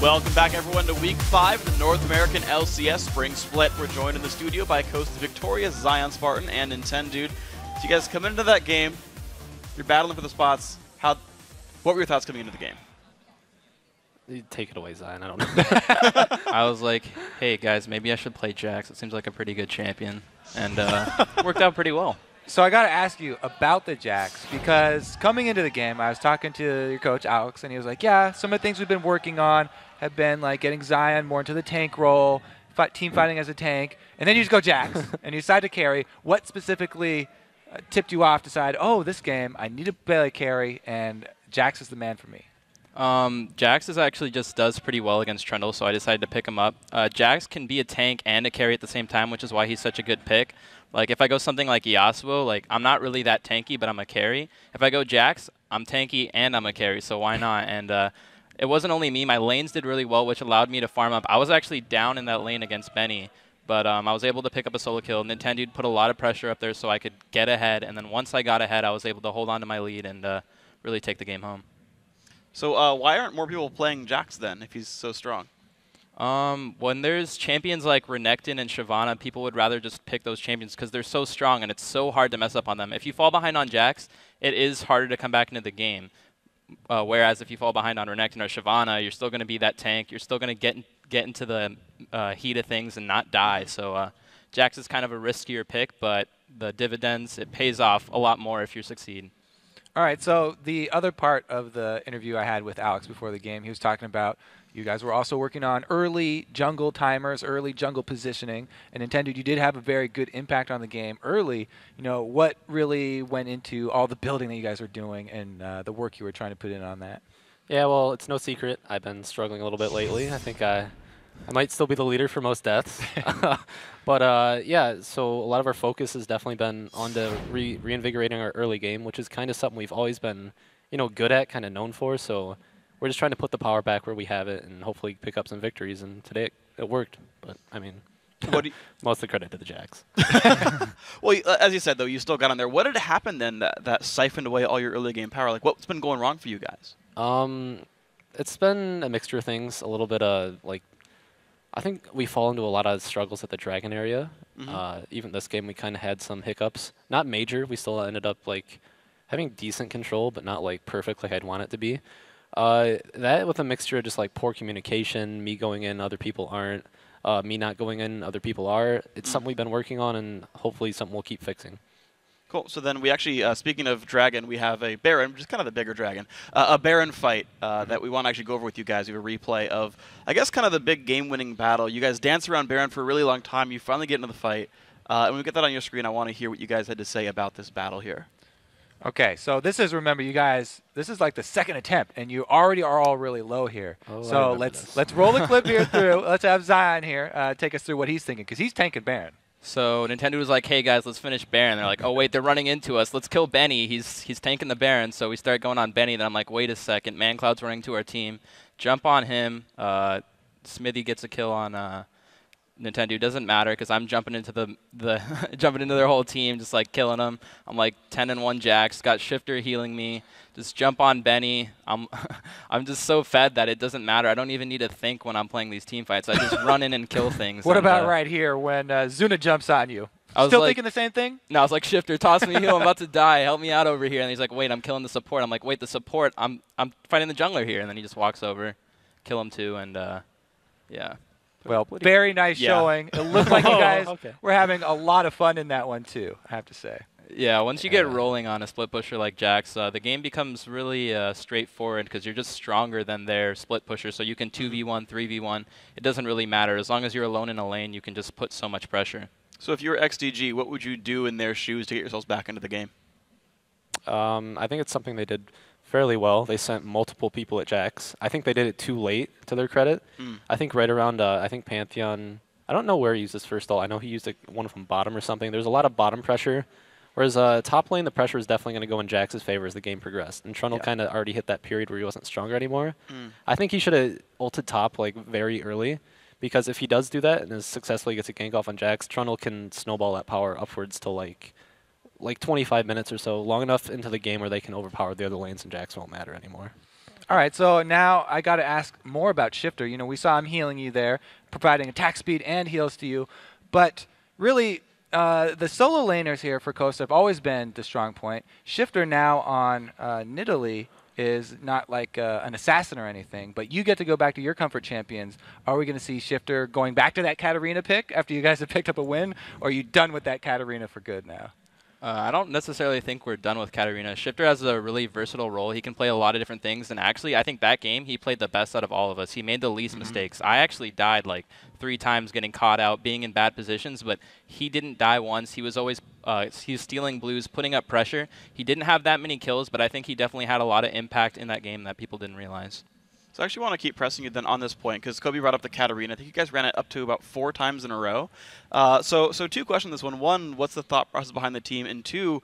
Welcome back, everyone, to Week 5 of the North American LCS Spring Split. We're joined in the studio by Coast Victoria's Zion Spartan and Nintendude. So you guys come into that game, you're battling for the spots. What were your thoughts coming into the game? You take it away, Zion. I don't know. I was like, hey, guys, maybe I should play Jax. It seems like a pretty good champion. And worked out pretty well. So I got to ask you about the Jax, because coming into the game, I was talking to your coach, Alex, and he was like, yeah, some of the things we've been working on have been like getting Zion more into the tank role, team fighting as a tank, and then you just go Jax, and you decide to carry. What specifically tipped you off to decide, oh, this game, I need to play a carry, and Jax is the man for me? Jax actually just does pretty well against Trundle, so I decided to pick him up. Jax can be a tank and a carry at the same time, which is why he's such a good pick. Like, if I go something like Yasuo, like, I'm not really that tanky, but I'm a carry. If I go Jax, I'm tanky and I'm a carry, so why not? And it wasn't only me. My lanes did really well, which allowed me to farm up. I was actually down in that lane against Benny, but I was able to pick up a solo kill. Nintendude put a lot of pressure up there so I could get ahead, and then once I got ahead, I was able to hold on to my lead and really take the game home. So why aren't more people playing Jax then, if he's so strong? When there's champions like Renekton and Shyvana, people would rather just pick those champions because they're so strong and it's so hard to mess up on them. If you fall behind on Jax, it is harder to come back into the game. Whereas if you fall behind on Renekton or Shyvana, you're still going to be that tank. You're still going to get into the heat of things and not die. So Jax is kind of a riskier pick, but the dividends, it pays off a lot more if you succeed. All right, so the other part of the interview I had with Alex before the game, he was talking about you guys were also working on early jungle timers, early jungle positioning, and Nintendude, you did have a very good impact on the game early. You know, what really went into all the building that you guys were doing and the work you were trying to put in on that? Yeah, well, it's no secret. I've been struggling a little bit lately. I think I might still be the leader for most deaths. But, yeah, so a lot of our focus has definitely been on the reinvigorating our early game, which is kind of something we've always been, you know, good at, kind of known for. So we're just trying to put the power back where we have it and hopefully pick up some victories. And today it worked. But, I mean, most of the credit to the Jax. Well, as you said, though, you still got on there. What had happened then that siphoned away all your early game power? Like, what's been going wrong for you guys? It's been a mixture of things. A little bit of, like, I think we fall into a lot of struggles at the Dragon area. Even this game, we kind of had some hiccups. Not major. We still ended up, like, having decent control, but not, like, perfect like I'd want it to be. That with a mixture of just, like, poor communication, me going in, other people aren't, me not going in, other people are. It's something we've been working on, and hopefully something we'll keep fixing. Cool. So then we actually, speaking of dragon, we have a Baron, which is kind of the bigger dragon, a Baron fight that we want to actually go over with you guys. We have a replay of, I guess, kind of the big game-winning battle. You guys dance around Baron for a really long time. You finally get into the fight. And when we get that on your screen, I want to hear what you guys had to say about this battle here. Okay, so this is, remember, you guys, this is like the second attempt, and you already are all really low here. Oh, so let's roll the clip here through. Let's have Zion here take us through what he's thinking, because he's tanking Baron. So Nintendo was like, hey, guys, let's finish Baron. They're like, oh, wait, they're running into us. Let's kill Benny. He's tanking the Baron. So we start going on Benny. Then I'm like, wait a second. ManCloud's running to our team. Jump on him. Smithy gets a kill on Nintendo. Doesn't matter because I'm jumping into jumping into their whole team, just like killing them. I'm like 10-1 Jax. Got Shifter healing me. Just jump on Benny. I'm just so fed that it doesn't matter. I don't even need to think when I'm playing these team fights. I just run in and kill things. What about right here when Zuna jumps on you? Still like, thinking the same thing? No, I was like, Shifter, toss me a heal. I'm about to die. Help me out over here. And he's like, wait, I'm killing the support. I'm like, wait, the support. I'm fighting the jungler here. And then he just walks over, kill him too, and yeah. Well, very nice showing. It looked like you guys were having a lot of fun in that one too, I have to say. Yeah, once you get rolling on a split pusher like Jax, the game becomes really straightforward because you're just stronger than their split pusher. So you can 2v1, 3v1. It doesn't really matter. As long as you're alone in a lane, you can just put so much pressure. So if you're XDG, what would you do in their shoes to get yourselves back into the game? I think it's something they did fairly well. They sent multiple people at Jax. I think they did it too late, to their credit. I think right around, I think Pantheon, I don't know where he used his first ult. I know he used one from bottom or something. There's a lot of bottom pressure. Whereas top lane, the pressure is definitely going to go in Jax's favor as the game progressed. And Trundle kind of already hit that period where he wasn't stronger anymore. I think he should have ulted top like very early, because if he does do that and successfully gets a gank off on Jax, Trundle can snowball that power upwards to like 25 minutes or so, long enough into the game where they can overpower the other lanes and Jax won't matter anymore. All right, so now I got to ask more about Shifter. You know, we saw him healing you there, providing attack speed and heals to you. But really, the solo laners here for Costa have always been the strong point. Shifter now on Nidalee is not like an assassin or anything, but you get to go back to your comfort champions. Are we going to see Shifter going back to that Katarina pick after you guys have picked up a win, or are you done with that Katarina for good now? I don't necessarily think we're done with Katarina. Shifter has a really versatile role. He can play a lot of different things, and actually, I think that game, he played the best out of all of us. He made the least mistakes. I actually died like 3 times getting caught out, being in bad positions, but he didn't die once. He was always he was stealing blues, putting up pressure. He didn't have that many kills, but I think he definitely had a lot of impact in that game that people didn't realize. So I actually want to keep pressing you then on this point, because Kobe brought up the Katarina. I think you guys ran it up to about 4 times in a row. So 2 questions on this one. 1, what's the thought process behind the team? And 2,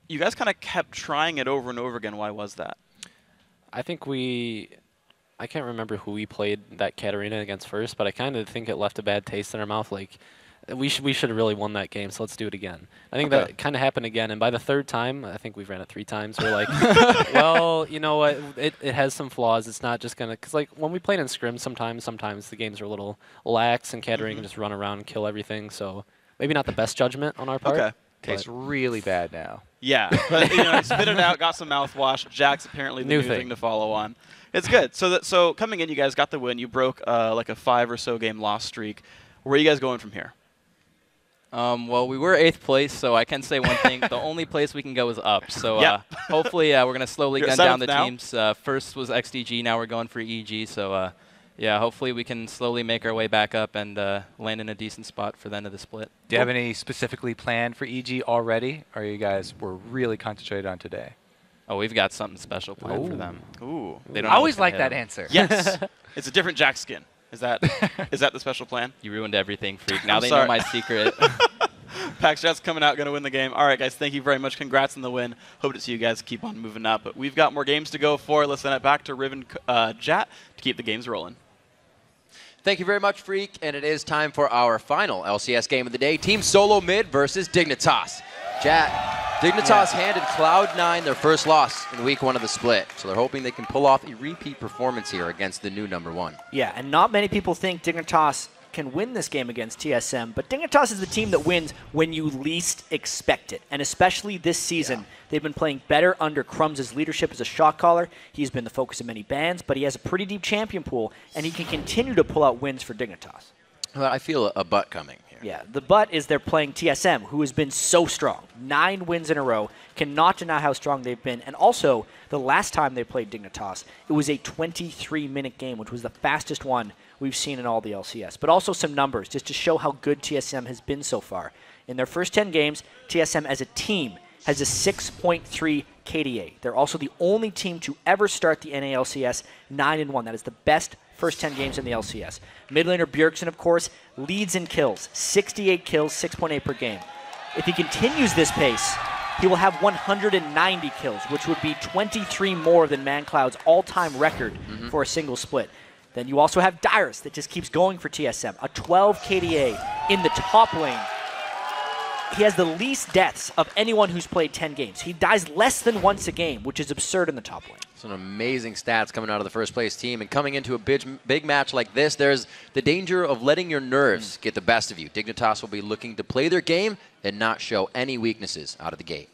you guys kind of kept trying it over and over again. Why was that? I think I can't remember who we played that Katarina against first, but I kind of think it left a bad taste in our mouth. Like, we should have really won that game, so let's do it again. I think that kind of happened again, and by the 3rd time, I think we've ran it 3 times, we're like, well, you know what, it has some flaws. It's not just going to, because like when we played in scrims sometimes the games are a little lax, and Katarina can just run around and kill everything, so maybe not the best judgment on our part. Okay. Tastes really bad now. Yeah, but you know, spit it out, got some mouthwash. Jack's apparently the new thing to follow on. It's good. So coming in, you guys got the win. You broke like a 5 or so game loss streak. Where are you guys going from here? Well, we were 8th place, so I can say one thing. The only place we can go is up. So hopefully we're going to slowly gun down the teams. First was XDG, now we're going for EG. So yeah, hopefully we can slowly make our way back up and land in a decent spot for the end of the split. Do you have any specifically planned for EG already, or you guys were really concentrated on today? Oh, we've got something special planned for them. Ooh. They don't I always like that answer. Yes. It's a different Jack skin. Is that the special plan? You ruined everything, Freak. Now they know my secret. Pax Jet's coming out, going to win the game. All right, guys, thank you very much. Congrats on the win. Hope to see you guys keep on moving up. But we've got more games to go for. Let's send it back to Riven Jat to keep the games rolling. Thank you very much, Freak. And it is time for our final LCS game of the day. Team Solo Mid versus Dignitas. Dignitas handed Cloud9 their first loss in week 1 of the split. So they're hoping they can pull off a repeat performance here against the new #1. Yeah, and not many people think Dignitas can win this game against TSM, but Dignitas is the team that wins when you least expect it. And especially this season, they've been playing better under Crumbs' leadership as a shot caller. He's been the focus of many bans, but he has a pretty deep champion pool, and he can continue to pull out wins for Dignitas. Well, I feel a butt coming here. Yeah, the but is they're playing TSM, who has been so strong. 9 wins in a row. Cannot deny how strong they've been. And also, the last time they played Dignitas, it was a 23-minute game, which was the fastest one we've seen in all the LCS. But also some numbers, just to show how good TSM has been so far. In their first 10 games, TSM as a team has a 6.3 KDA. They're also the only team to ever start the NALCS 9-1. That is the best first 10 games in the LCS. Mid laner Bjergsen, of course, leads in kills. 68 kills, 6.8 per game. If he continues this pace, he will have 190 kills, which would be 23 more than ManCloud's all-time record for a single split. Then you also have Dyrus that just keeps going for TSM. A 12 KDA in the top lane. He has the least deaths of anyone who's played 10 games. He dies less than once a game, which is absurd in the top lane. Some amazing stats coming out of the first place team. And coming into a big match like this, there's the danger of letting your nerves get the best of you. Dignitas will be looking to play their game and not show any weaknesses out of the gate.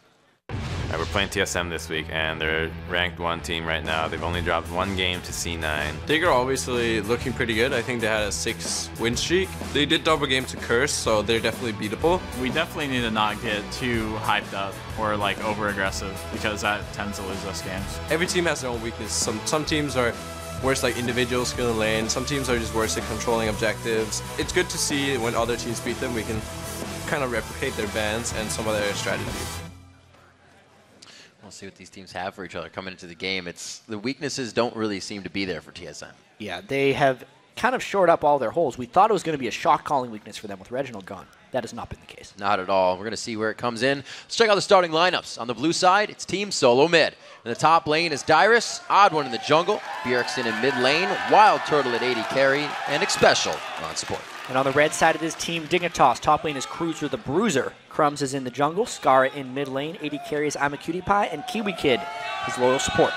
We're playing TSM this week, and they're ranked 1 team right now. They've only dropped 1 game to C9. Dig are obviously looking pretty good. I think they had a 6-win streak. They did double game to Curse, so they're definitely beatable. We definitely need to not get too hyped up or like over-aggressive, because that tends to lose us games. Every team has their own weakness. Some teams are worse like individual skill in lane. Some teams are just worse at controlling objectives. It's good to see when other teams beat them, we can kind of replicate their bans and some of their strategies. We'll see what these teams have for each other coming into the game. The weaknesses don't really seem to be there for TSM. Yeah, they have kind of shored up all their holes. We thought it was going to be a shot calling weakness for them with Reginald gone. That has not been the case. Not at all. We're going to see where it comes in. Let's check out the starting lineups. On the blue side, it's Team Solo Mid. In the top lane is Dyrus, Odd One in the jungle, Bjergsen in mid lane, Wild Turtle at 80 carry, and Xpecial on support. And on the red side it is Team Dignitas. Top lane is Cruiser the Bruiser. Crumbs is in the jungle, Skara in mid lane, 80 carries I'm a Cutie Pie, and Kiwi Kid is loyal support.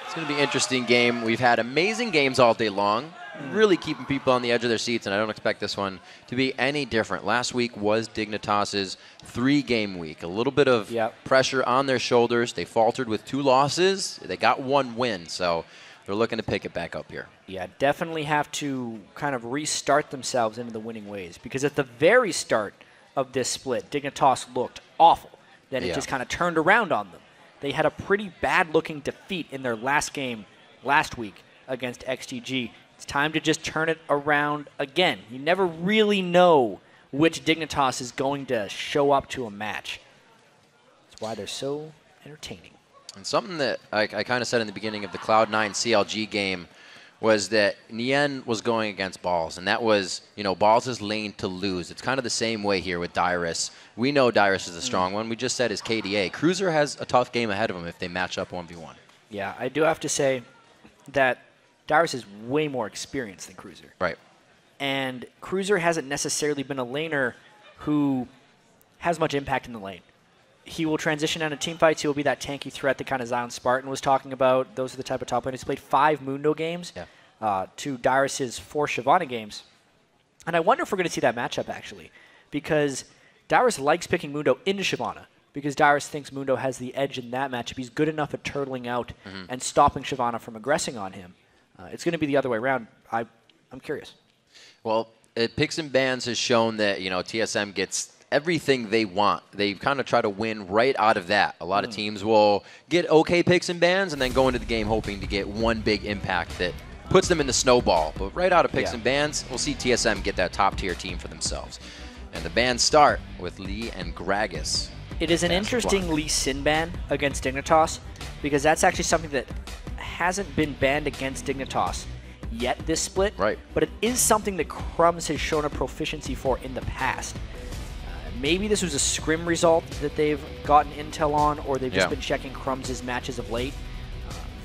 It's going to be an interesting game. We've had amazing games all day long, really keeping people on the edge of their seats, and I don't expect this one to be any different. Last week was Dignitas' 3-game week. A little bit of pressure on their shoulders. They faltered with 2 losses. They got 1 win, so they're looking to pick it back up here. Yeah, definitely have to kind of restart themselves into the winning ways, because at the very start of this split, Dignitas looked awful. Then it just kind of turned around on them. They had a pretty bad-looking defeat in their last game last week against XTG. It's time to just turn it around again. You never really know which Dignitas is going to show up to a match. That's why they're so entertaining. And something that I kind of said in the beginning of the Cloud9 CLG game was that Nien was going against Balls, and that was, you know, Balls' lane to lose. It's kind of the same way here with Dyrus. We know Dyrus is a strong one. We just said his KDA. Cruiser has a tough game ahead of him if they match up 1v1. Yeah, I do have to say that Dyrus is way more experienced than Cruiser. Right. And Cruiser hasn't necessarily been a laner who has much impact in the lane. He will transition out of team fights. He will be that tanky threat that kind of Zion Spartan was talking about. Those are the type of top laners. He's played 5 Mundo games to Dyrus' 4 Shyvana games. And I wonder if we're going to see that matchup, actually, because Dyrus likes picking Mundo into Shyvana, because Dyrus thinks Mundo has the edge in that matchup. He's good enough at turtling out and stopping Shyvana from aggressing on him. It's going to be the other way around. I'm curious. Well, Picks and Bans has shown that, you know, TSM gets everything they want. They kind of try to win right out of that. A lot of teams will get okay picks and bans and then go into the game hoping to get one big impact that puts them in the snowball. But right out of picks and bans, we'll see TSM get that top-tier team for themselves. And the bans start with Lee and Gragas. It is an interesting Lee Sin ban against Dignitas, because that's actually something that hasn't been banned against Dignitas yet this split. Right. But it is something that Crumbs has shown a proficiency for in the past. Maybe this was a scrim result that they've gotten intel on, or they've just been checking Crumbs' matches of late.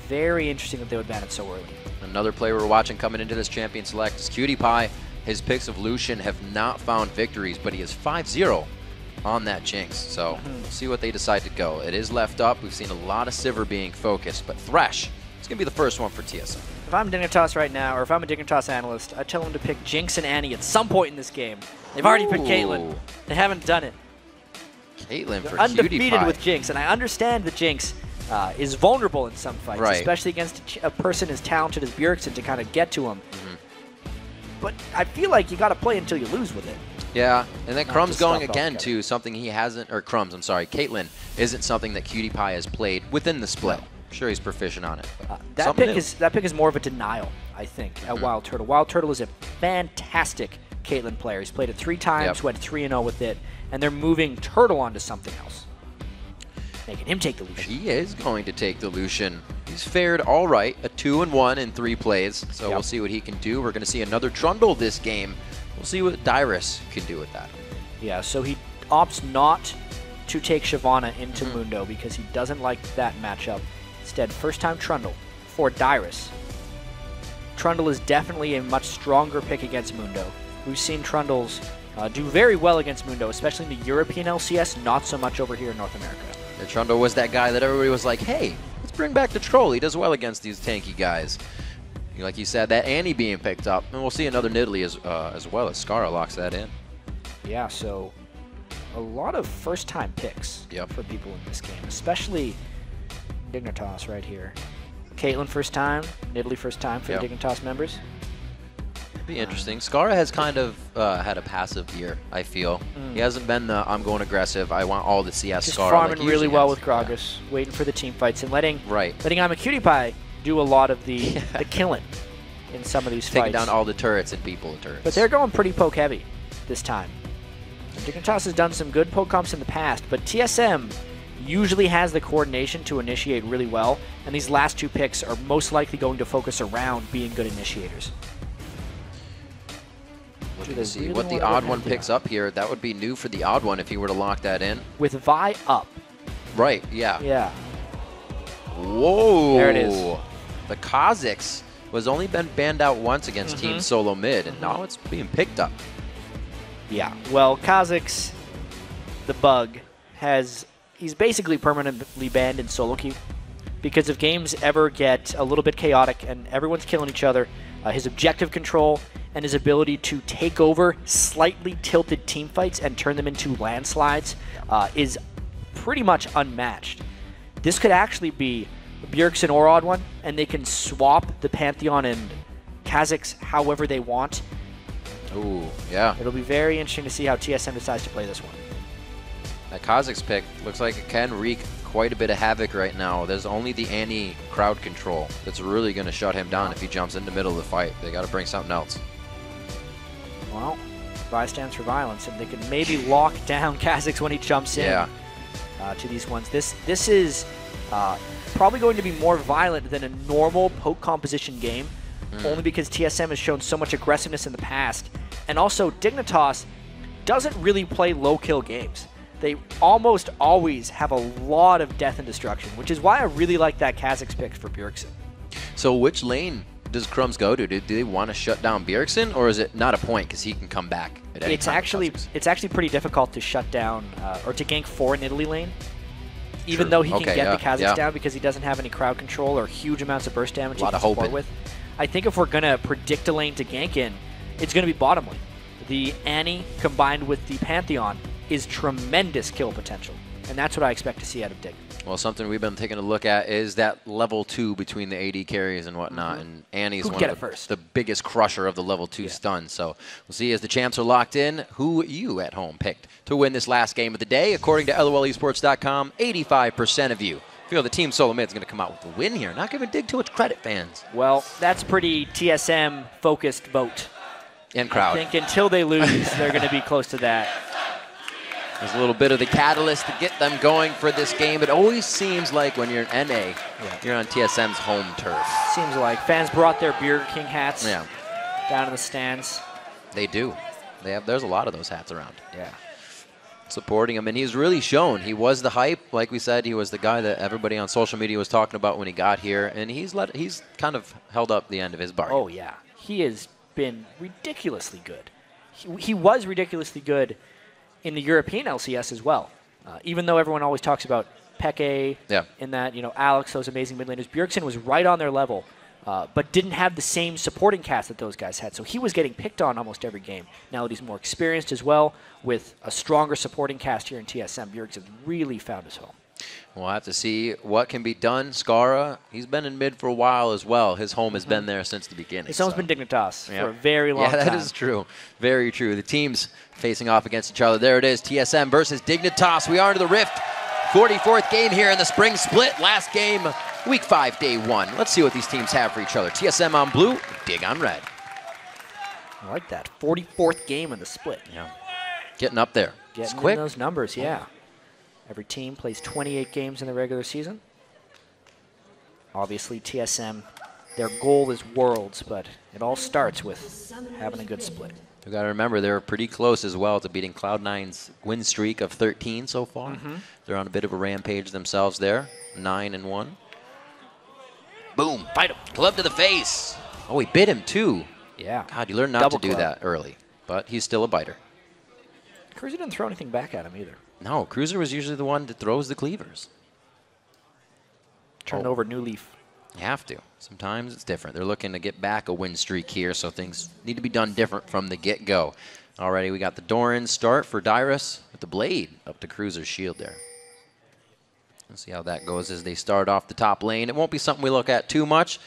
Very interesting that they would ban it so early. Another player we're watching coming into this champion select is Cutie Pie. His picks of Lucian have not found victories, but he is 5-0 on that Jinx. So we'll see what they decide to go. It is left up. We've seen a lot of Sivir being focused, but Thresh is going to be the first one for TSM. If I'm Dignitas right now, or if I'm a Dignitas analyst, I tell them to pick Jinx and Annie at some point in this game. They've already picked Caitlyn. They haven't done it. Caitlyn for undefeated with Jinx, and I understand that Jinx is vulnerable in some fights, especially against a person as talented as Bjergsen to kind of get to him. But I feel like you got to play until you lose with it. Yeah, and then Crumbs going again to something he hasn't, or Crumbs, I'm sorry, Caitlyn isn't something that Cutie Pie has played within the split. I'm sure he's proficient on it. That pick is more of a denial, I think, at Wild Turtle. Wild Turtle is a fantastic Caitlyn player. He's played it 3 times, went 3-0 with it, and they're moving Turtle onto something else, making him take the Lucian. He is going to take the Lucian. He's fared all right, a 2-1 in 3 plays, so we'll see what he can do. We're going to see another Trundle this game. We'll see what Dyrus can do with that. Yeah, so he opts not to take Shyvana into Mundo because he doesn't like that matchup. Instead, first time Trundle for Dyrus. Trundle is definitely a much stronger pick against Mundo. We've seen Trundles do very well against Mundo, especially in the European LCS, not so much over here in North America. And Trundle was that guy that everybody was like, hey, let's bring back the troll. He does well against these tanky guys. Like you said, that Annie being picked up. And we'll see another Nidalee as well as Skara locks that in. Yeah, so a lot of first-time picks for people in this game, especially Dignitas right here. Caitlyn first time, Nidalee first time for the Dignitas members. It'd be interesting. Skara has kind of had a passive year, I feel. He hasn't been the, I'm going aggressive, I want all the CS Just Skara. farming like really well with Gragas, waiting for the team fights and letting I'm a Cutie Pie do a lot of the killing in some of these Taking fights. down all the turrets and people with turrets. But they're going pretty poke heavy this time. Dignitas has done some good poke comps in the past, but TSM usually has the coordination to initiate really well, and these last 2 picks are most likely going to focus around being good initiators. Looking to see what the odd one picks up here. That would be new for the odd one if he were to lock that in. With Vi up. Right, yeah. Yeah. Whoa. There it is. The Kha'Zix was only been banned out once against Team Solo Mid, and now it's being picked up. Yeah, well, Kha'Zix, the bug, he's basically permanently banned in solo queue. because if games ever get a little bit chaotic and everyone's killing each other, his objective control and his ability to take over slightly tilted team fights and turn them into landslides is pretty much unmatched. This could actually be Bjergsen or Odd One, and they can swap the Pantheon and Kha'Zix however they want. Ooh, yeah. It'll be very interesting to see how TSM decides to play this one. That Kha'Zix pick looks like it can wreak quite a bit of havoc right now. There's only the Annie crowd control that's really going to shut him down if he jumps in the middle of the fight. They got to bring something else. Well, Vi stands for violence, and they can maybe lock down Kha'Zix when he jumps in to these ones. This is probably going to be more violent than a normal poke composition game, only because TSM has shown so much aggressiveness in the past. And also, Dignitas doesn't really play low-kill games. They almost always have a lot of death and destruction, which is why I really like that Kha'Zix pick for Bjergsen. So which lane does Crumbs go to? Do they want to shut down Bjergsen, or is it not a point because he can come back at any time? It's actually pretty difficult to shut down or to gank 4 in Italy lane, even though he can get the Kha'Zix down because he doesn't have any crowd control or huge amounts of burst damage he can support with. I think if we're going to predict a lane to gank in, it's going to be bottom lane. The Annie combined with the Pantheon is tremendous kill potential, and that's what I expect to see out of Dig. Well, something we've been taking a look at is that level 2 between the AD carries and whatnot, and Annie's one of the biggest crusher of the level 2 stuns. So we'll see as the champs are locked in who you at home picked to win this last game of the day. According to LOLesports.com, 85% of you feel the Team Solo Mid is going to come out with the win here. Not giving Dig too much credit, fans. Well, that's pretty TSM-focused vote. And crowd. I think until they lose, they're going to be close to that. There's a little bit of the catalyst to get them going for this game. It always seems like when you're in NA, you're on TSM's home turf. Seems like fans brought their Burger King hats down to the stands. They do. There's a lot of those hats around. Yeah. Supporting him, and he's really shown. He was the hype, like we said. He was the guy that everybody on social media was talking about when he got here, and he's kind of held up the end of his bargain. Oh yeah, he has been ridiculously good. He was ridiculously good in the European LCS as well. Even though everyone always talks about Peke, in that, Alex, those amazing mid laners, Bjergsen was right on their level, but didn't have the same supporting cast that those guys had. So he was getting picked on almost every game. Now that he's more experienced as well, with a stronger supporting cast here in TSM, Bjergsen really found his home. We'll have to see what can be done. Skara, he's been in mid for a while as well. His home has been there since the beginning. His home's been Dignitas for a very long time. Yeah, that is true. Very true. The teams facing off against each other. There it is, TSM versus Dignitas. We are into the Rift. 44th game here in the spring split. Last game, week 5, day 1. Let's see what these teams have for each other. TSM on blue, Dig on red. I like that. 44th game in the split. Yeah. Getting up there. Getting in those numbers, yeah. Every team plays 28 games in the regular season. Obviously, TSM, their goal is Worlds, but it all starts with having a good split. We've got to remember they're pretty close as well to beating Cloud9's win streak of 13 so far. They're on a bit of a rampage themselves there, 9-1. Boom, bite him, club to the face. Oh, he bit him too. Yeah. God, you learn not to do that early, but he's still a biter. Cruiser didn't throw anything back at him either. No, Cruiser was usually the one that throws the cleavers. Turn over new leaf. You have to. Sometimes it's different. They're looking to get back a win streak here, so things need to be done different from the get-go. Already we got the Doran start for Dyrus with the blade up to Cruiser's shield there. Let's see how that goes as they start off the top lane. It won't be something we look at too much,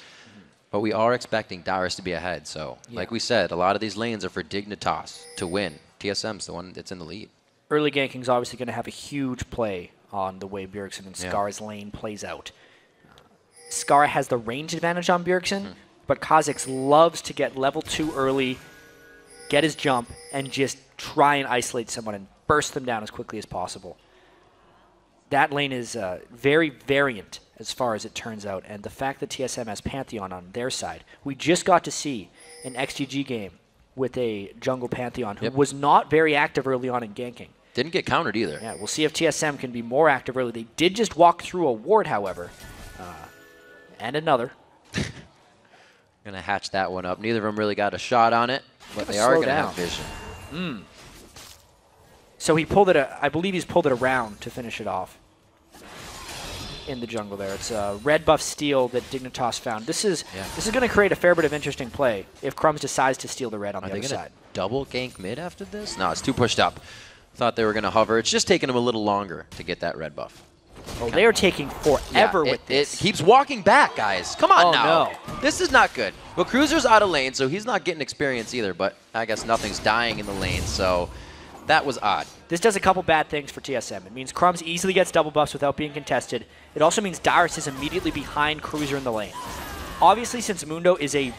but we are expecting Dyrus to be ahead. So, like we said, a lot of these lanes are for Dignitas to win. TSM's the one that's in the lead. Early ganking is obviously going to have a huge play on the way Bjergsen and Skara's lane plays out. Skara has the range advantage on Bjergsen, but Kha'Zix loves to get level 2 early, get his jump, and just try and isolate someone and burst them down as quickly as possible. That lane is very variant as far as it turns out, and the fact that TSM has Pantheon on their side, we just got to see an XGG game with a jungle Pantheon who was not very active early on in ganking. Didn't get countered either. Yeah, we'll see if TSM can be more active early. They did just walk through a ward, however, and another. Going to hatch that one up. Neither of them really got a shot on it, but they are going to have vision. So he pulled it, I believe he's pulled it around to finish it off. in the jungle there. It's a red buff steal that Dignitas found. This is going to create a fair bit of interesting play if Crumbs decides to steal the red on the other side. Double gank mid after this? No, it's too pushed up. Thought they were going to hover. It's just taking them a little longer to get that red buff. Oh, they are taking forever with this. It keeps walking back, guys. Come on now. No. This is not good. Well, Cruiser's out of lane, so he's not getting experience either, but I guess nothing's dying in the lane, so that was odd. This does a couple bad things for TSM. It means Crumbs easily gets double buffs without being contested. It also means Dyrus is immediately behind Cruiser in the lane. Obviously, since Mundo is a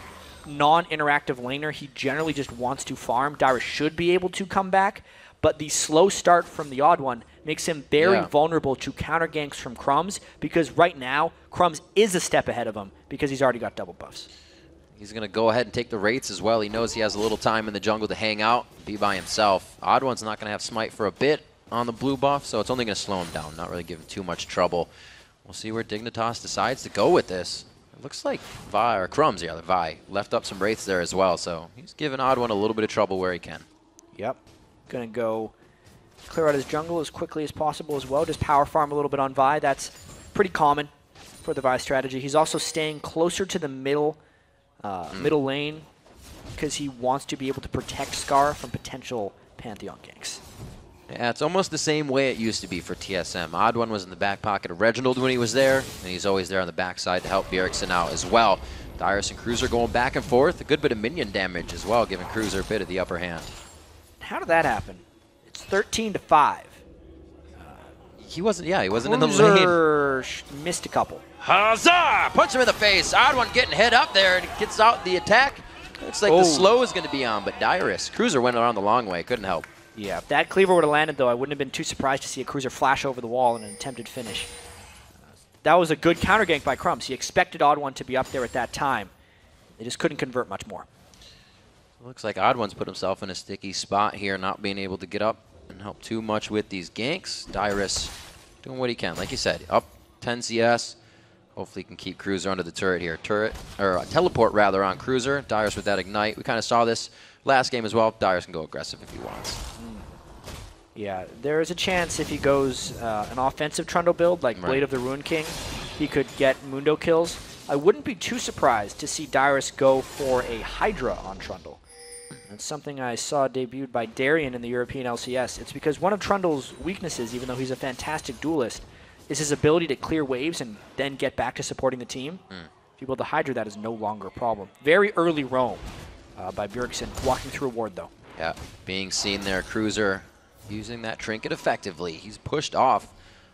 non-interactive laner, he generally just wants to farm. Dyrus should be able to come back, but the slow start from the Odd One makes him very vulnerable to counter ganks from Crumbs, because right now, Crumbs is a step ahead of him because he's already got double buffs. He's going to go ahead and take the Wraiths as well. He knows he has a little time in the jungle to hang out, be by himself. Odd One's not going to have Smite for a bit on the blue buff, so it's only going to slow him down, not really give him too much trouble. We'll see where Dignitas decides to go with this. It looks like Vi, or Crumbs, the Vi, left up some Wraiths there as well, so he's giving Odd One a little bit of trouble where he can. Yep. Going to go clear out his jungle as quickly as possible as well. Just power farm a little bit on Vi. That's pretty common for the Vi strategy. He's also staying closer to the middle lane because he wants to be able to protect Scar from potential Pantheon ganks. Yeah, it's almost the same way it used to be for TSM. Odd One was in the back pocket of Reginald when he was there, and he's always there on the backside to help Bjergsen out as well. Dyrus and Cruiser going back and forth. A good bit of minion damage as well, giving Cruiser a bit of the upper hand. How did that happen? It's 13-5. He wasn't in the Cruiser lane. Missed a couple. Huzzah! Punch him in the face. Odd One getting hit up there and gets out the attack. Looks like the slow is going to be on, but Dyrus. Cruiser went around the long way. Couldn't help. Yeah, if that cleaver would have landed, though, I wouldn't have been too surprised to see a Cruiser flash over the wall in an attempted finish. That was a good counter gank by Crumbs. He expected Odd One to be up there at that time. They just couldn't convert much more. Looks like Odd One's put himself in a sticky spot here, not being able to get up and help too much with these ganks. Dyrus doing what he can. Like you said, up 10 CS. Hopefully he can keep Cruiser under the turret here. Teleport rather on Cruiser. Dyrus with that ignite. We kind of saw this last game as well. Dyrus can go aggressive if he wants. Yeah, there is a chance if he goes an offensive Trundle build like Blade of the Ruin King, he could get Mundo kills. I wouldn't be too surprised to see Dyrus go for a Hydra on Trundle. That's something I saw debuted by Darien in the European LCS. It's because one of Trundle's weaknesses, even though he's a fantastic duelist, is his ability to clear waves and then get back to supporting the team. If you build a Hydra, that is no longer a problem. Very early roam by Bjergsen, walking through a ward, though. Yeah, being seen there, Cruiser using that trinket effectively. He's pushed off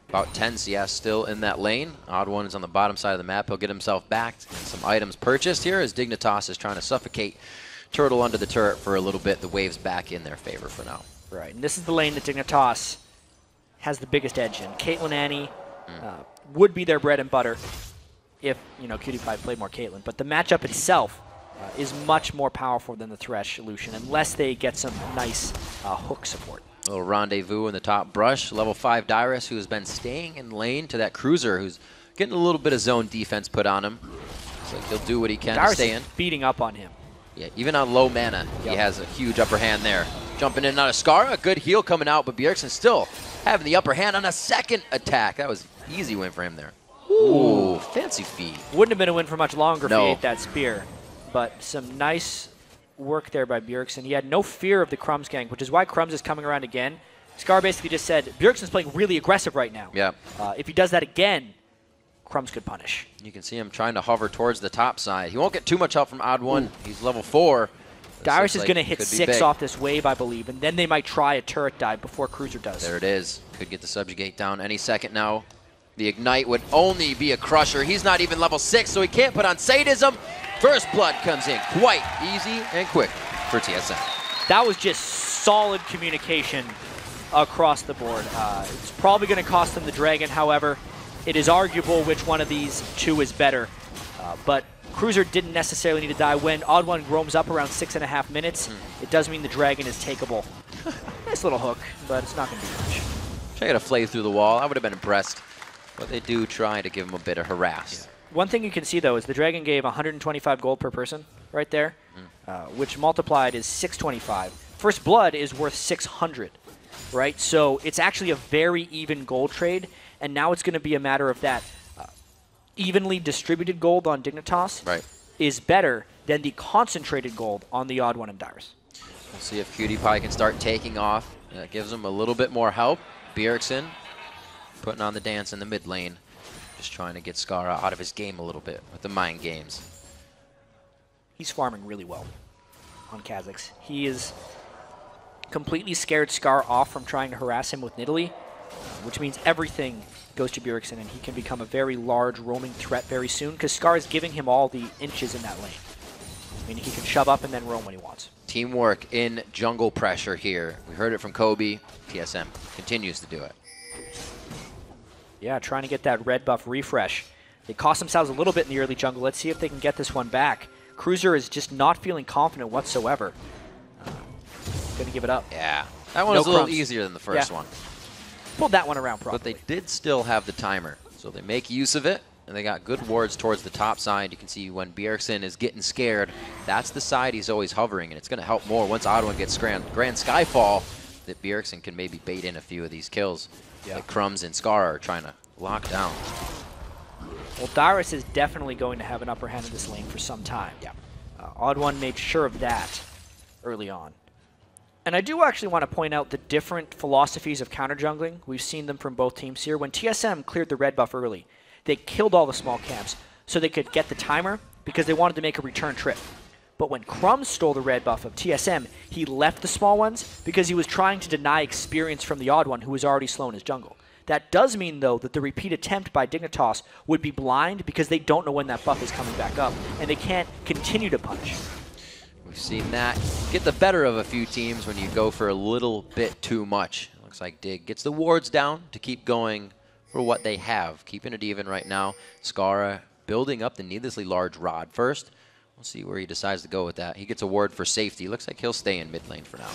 about 10 CS still in that lane. Odd One is on the bottom side of the map. He'll get himself back and some items purchased here as Dignitas is trying to suffocate Turtle under the turret for a little bit. The wave's back in their favor for now. Right, and this is the lane that Dignitas has the biggest edge in. Caitlyn Annie would be their bread and butter if, Cutie Pie played more Caitlyn. But the matchup itself is much more powerful than the Thresh Lucian unless they get some nice hook support. A little rendezvous in the top brush. Level 5 Dyrus, who's been staying in lane to that Cruiser, who's getting a little bit of zone defense put on him. So he'll do what he can to stay in. Dyrus is beating up on him. Yeah, even on low mana, he has a huge upper hand there. Jumping in and out of Scar, a good heal coming out, but Bjergsen still having the upper hand on a second attack. That was an easy win for him there. Ooh, fancy feed. Wouldn't have been a win for much longer if he ate that spear. But some nice work there by Bjergsen. He had no fear of the Crumbs gank, which is why Crumbs is coming around again. Scar basically just said, Bjergsen's playing really aggressive right now. Yeah. If he does that again, Crumbs could punish. You can see him trying to hover towards the top side. He won't get too much help from Odd One. He's level 4. Dyrus is going to hit 6 off this wave, I believe, and then they might try a turret dive before Cruiser does. There it is. Could get the Subjugate down any second now. The Ignite would only be a crusher. He's not even level 6, so he can't put on Sadism. First Blood comes in quite easy and quick for TSM. That was just solid communication across the board. It's probably going to cost them the Dragon, however. It is arguable which one of these two is better. But Cruiser didn't necessarily need to die. When Odd One roams up around 6.5 minutes, it does mean the Dragon is takeable. Nice little hook, but it's not going to do much. Try to flay through the wall. I would have been impressed. But they do try to give him a bit of harass. Yeah. One thing you can see, though, is the Dragon gave 125 gold per person right there, which multiplied is 625. First Blood is worth 600, right? So it's actually a very even gold trade, and now it's going to be a matter of that evenly distributed gold on Dignitas is better than the concentrated gold on the Odd One and Dyrus. We'll see if Cutie Pie can start taking off. That gives him a little bit more help. Bjergsen putting on the dance in the mid lane. Just trying to get Skara out of his game a little bit with the mind games. He's farming really well on Kha'Zix. He is completely scared Scar off from trying to harass him with Nidalee, which means everything goes to Bjergsen, and he can become a very large roaming threat very soon because Scar is giving him all the inches in that lane. I mean, he can shove up and then roam when he wants. Teamwork in jungle pressure here. We heard it from Kobe. TSM continues to do it. Yeah, trying to get that red buff refresh. They cost themselves a little bit in the early jungle. Let's see if they can get this one back. Cruiser is just not feeling confident whatsoever. Going to give it up. Yeah, that one was a little easier than the first one. Pulled that one around properly. But they did still have the timer, so they make use of it, and they got good wards towards the top side. You can see when Bjergsen is getting scared, that's the side he's always hovering, and it's going to help more once Odd One gets Grand Skyfall, that Bjergsen can maybe bait in a few of these kills that Crumbs and Scar are trying to lock down. Well, Dyrus is definitely going to have an upper hand in this lane for some time. Yeah. Odd One made sure of that early on. And I do actually want to point out the different philosophies of counter jungling. We've seen them from both teams here. When TSM cleared the red buff early, they killed all the small camps so they could get the timer because they wanted to make a return trip. But when Crumbs stole the red buff of TSM, he left the small ones because he was trying to deny experience from the Odd One who was already slow in his jungle. That does mean, though, that the repeat attempt by Dignitas would be blind because they don't know when that buff is coming back up, and they can't continue to punish. We've seen that get the better of a few teams when you go for a little bit too much. Looks like Dig gets the wards down to keep going for what they have. Keeping it even right now. Skara building up the needlessly large rod first. We'll see where he decides to go with that. He gets a ward for safety. Looks like he'll stay in mid lane for now.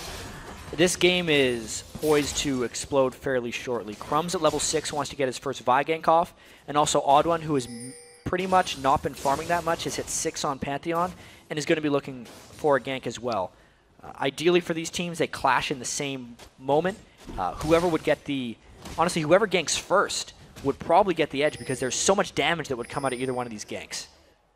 This game is poised to explode fairly shortly. Crumbs at level 6 wants to get his first Vi gank off, and also Odd One, who has pretty much not been farming that much, has hit 6 on Pantheon, and is going to be looking for a gank as well. Ideally for these teams, they clash in the same moment. Whoever would get the... Honestly, whoever ganks first would probably get the edge because there's so much damage that would come out of either one of these ganks.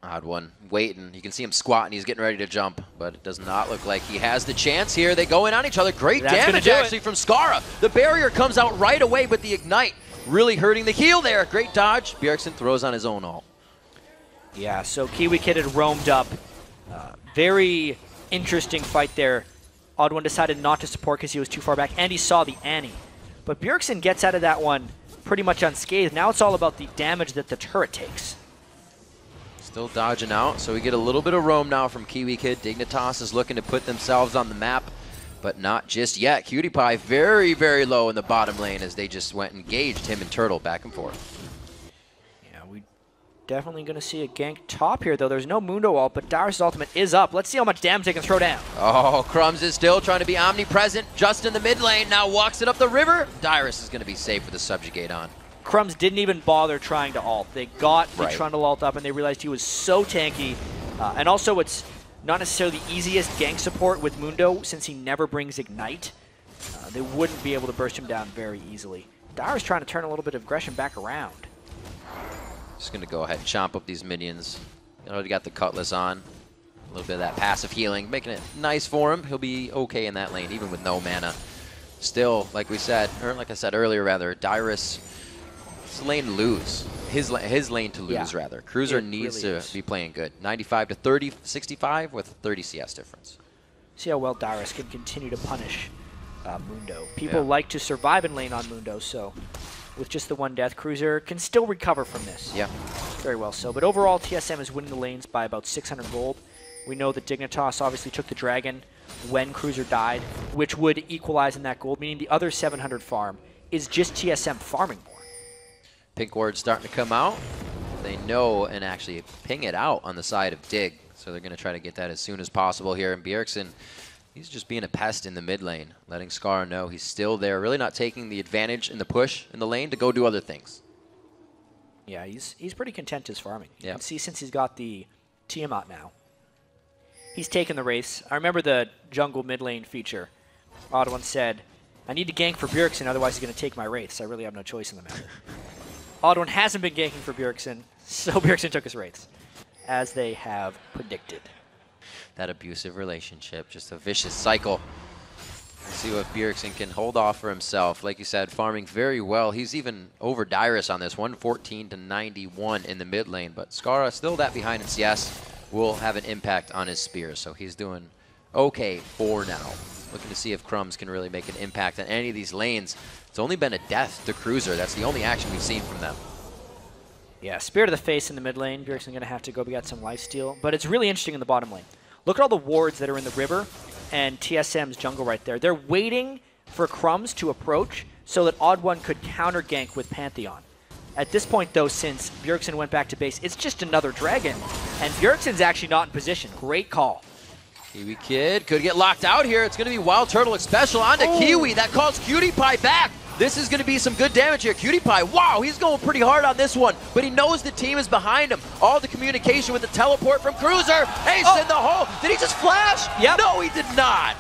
Odd One waiting. You can see him squatting. He's getting ready to jump, but it does not look like he has the chance here. They go in on each other. Great damage actually from Skara. The barrier comes out right away, but the Ignite really hurting the heal there. Great dodge. Bjergsen throws on his own ult. Yeah, so Kiwi Kid had roamed up. Very interesting fight there. Odd One decided not to support because he was too far back, and he saw the Annie. But Bjergsen gets out of that one pretty much unscathed. Now it's all about the damage that the turret takes. Still dodging out, so we get a little bit of roam now from Kiwi Kid. Dignitas is looking to put themselves on the map, but not just yet. Cutie Pie very, very low in the bottom lane as they just went and engaged him and Turtle back and forth. Yeah, we definitely going to see a gank top here, though. There's no Mundo ult, but Dyrus' ultimate is up. Let's see how much damage they can throw down. Oh, Crumbs is still trying to be omnipresent just in the mid lane. Now walks it up the river. Dyrus is going to be safe with the subjugate on. Crumbs didn't even bother trying to ult. They got the Trundle ult up, and they realized he was so tanky. And also, it's not necessarily the easiest gank support with Mundo, since he never brings Ignite. They wouldn't be able to burst him down very easily. Dyrus trying to turn a little bit of aggression back around. Just going to go ahead and chomp up these minions. Already got the Cutlass on. A little bit of that passive healing, making it nice for him. He'll be okay in that lane, even with no mana. Still, like we said, or like I said earlier, rather, Dyrus... lane to lose. His lane to lose, rather. Cruiser needs really to be playing good. 95 to 30, 65 with 30 CS difference. See how well Dyrus can continue to punish Mundo. People like to survive in lane on Mundo, so with just the one death, Cruiser can still recover from this. Yeah. Very well so. But overall, TSM is winning the lanes by about 600 gold. We know that Dignitas obviously took the Dragon when Cruiser died, which would equalize in that gold, meaning the other 700 farm is just TSM farming more. Pink ward's starting to come out. They know and actually ping it out on the side of Dig. So they're going to try to get that as soon as possible here. And Bjergsen, he's just being a pest in the mid lane, letting Skara know he's still there, really not taking the advantage in the push in the lane to go do other things. Yeah, he's pretty content his farming. You can see since he's got the Tiamat now, he's taken the race. I remember the jungle mid lane feature. Odd One said, I need to gank for Bjergsen, otherwise he's going to take my wraiths. I really have no choice in the matter. Odd One hasn't been ganking for Bjergsen. So Bjergsen took his wraiths, as they have predicted. That abusive relationship, just a vicious cycle. Let's see what Bjergsen can hold off for himself. Like you said, farming very well. He's even over Dyrus on this, 114 to 91 in the mid lane. But Skara still that behind in CS will have an impact on his spear. So he's doing okay for now. Looking to see if Crumbs can really make an impact on any of these lanes. It's only been a death to Cruiser. That's the only action we've seen from them. Yeah, spear to the face in the mid lane. Bjergsen going to have to go get some lifesteal. But it's really interesting in the bottom lane. Look at all the wards that are in the river and TSM's jungle right there. They're waiting for Crumbs to approach so that Odd One could counter gank with Pantheon. At this point, though, since Bjergsen went back to base, it's just another dragon. And Bjergsen's actually not in position. Great call. Kiwi Kid could get locked out here. It's going to be Wild Turtle special onto Kiwi. That calls Cutie Pie back. This is going to be some good damage here. Cutie Pie, wow, he's going pretty hard on this one, but he knows the team is behind him. All the communication with the teleport from Cruiser. Ace in the hole. Did he just flash? Yep. No, he did not.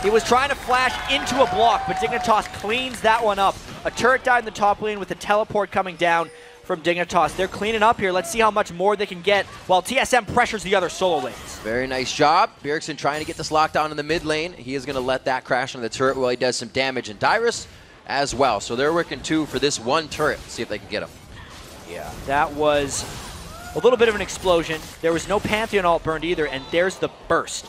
He was trying to flash into a block, but Dignitas cleans that one up. A turret died in the top lane with the teleport coming down from Dignitas. They're cleaning up here. Let's see how much more they can get while TSM pressures the other solo lanes. Very nice job. Bjergsen trying to get this lockdown in the mid lane. He is going to let that crash on the turret while he does some damage. And Dyrus as well. So they're working two for this one turret. See if they can get him. Yeah, that was a little bit of an explosion. There was no Pantheon ult burned either, and there's the burst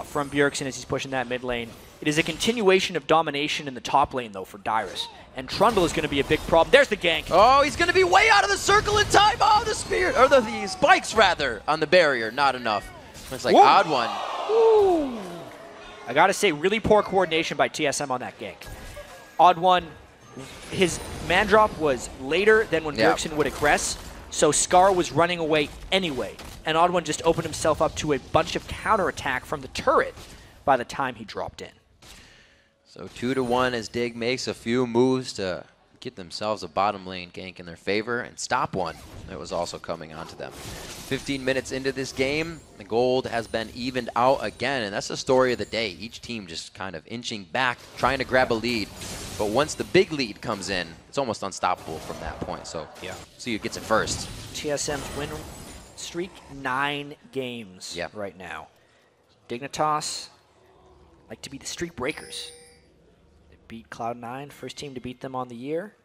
from Bjergsen as he's pushing that mid lane. It is a continuation of domination in the top lane, though, for Dyrus. And Trundle is going to be a big problem. There's the gank. Oh, he's going to be way out of the circle in time. Oh, the spear, or the spikes, rather, on the barrier. Not enough. Looks like Odd One. Woo. I got to say, really poor coordination by TSM on that gank. Odd One, his man drop was later than when Bjergsen would aggress, so Scar was running away anyway, and Odd One just opened himself up to a bunch of counterattack from the turret by the time he dropped in. So 2-1 as Dig makes a few moves to get themselves a bottom lane gank in their favor and stop one that was also coming onto them. 15 minutes into this game, the gold has been evened out again, and that's the story of the day. Each team just kind of inching back, trying to grab a lead. But once the big lead comes in, it's almost unstoppable from that point. So see who gets it first. TSM's win streak, 9 games right now. Dignitas like to be the streak breakers. They beat Cloud9, first team to beat them on the year.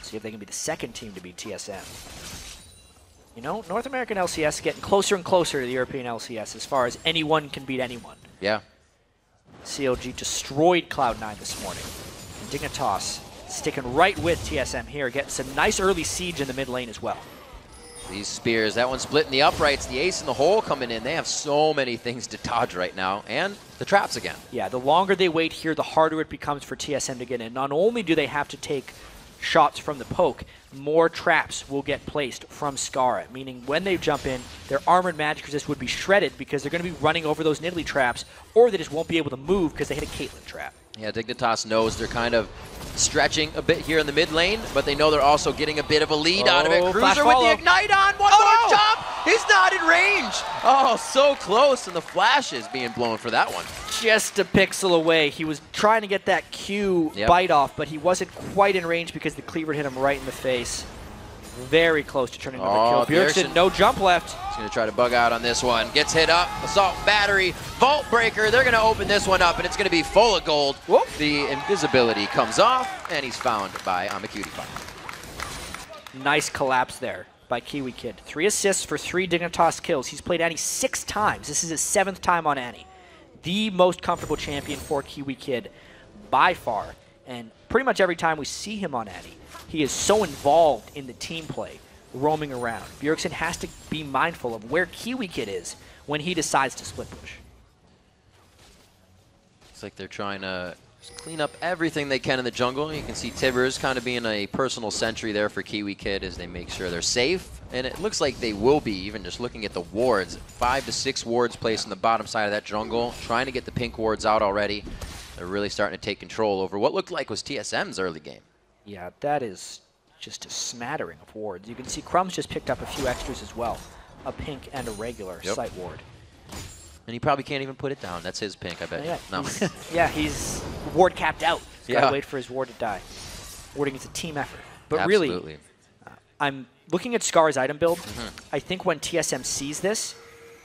See if they can be the second team to beat TSM. You know, North American LCS getting closer and closer to the European LCS as far as anyone can beat anyone. Yeah. CLG destroyed Cloud9 this morning. And Dignitas sticking right with TSM here, getting some nice early siege in the mid lane as well. These spears, that one split in the uprights, the ace in the hole coming in. They have so many things to dodge right now, and the traps again. Yeah, the longer they wait here, the harder it becomes for TSM to get in. Not only do they have to take shots from the poke, more traps will get placed from Skara, meaning when they jump in, their armored magic resist would be shredded because they're going to be running over those Nidalee traps, or they just won't be able to move because they hit a Caitlyn trap. Yeah, Dignitas knows they're kind of stretching a bit here in the mid lane, but they know they're also getting a bit of a lead out of it. Cruiser with the ignite on, one more jump! He's not in range! Oh, so close, and the flash is being blown for that one. Just a pixel away. He was trying to get that Q bite off, but he wasn't quite in range because the cleaver hit him right in the face. Very close to turning another kill. Bjergsen, no jump left. He's going to try to bug out on this one. Gets hit up. Assault battery. Vault breaker. They're going to open this one up, and it's going to be full of gold. Whoop. The invisibility comes off, and he's found by Cutie Pie. Nice collapse there by Kiwi Kid. 3 assists for 3 Dignitas kills. He's played Annie 6 times. This is his 7th time on Annie. The most comfortable champion for Kiwi Kid by far. And pretty much every time we see him on Annie, he is so involved in the team play, roaming around. Bjergsen has to be mindful of where Kiwi Kid is when he decides to split push. It's like they're trying to clean up everything they can in the jungle. You can see Tibbers kind of being a personal sentry there for Kiwi Kid as they make sure they're safe. And it looks like they will be, even just looking at the wards. 5 to 6 wards placed on the bottom side of that jungle, trying to get the pink wards out already. They're really starting to take control over what looked like was TSM's early game. Yeah, that is just a smattering of wards. You can see Crumbs just picked up a few extras as well. A pink and a regular sight ward. And he probably can't even put it down. That's his pink, I bet. Yeah, No. yeah, he's ward capped out. He's got to wait for his ward to die. Warding is a team effort. But Absolutely. really, I'm looking at Scar's item build, I think when TSM sees this,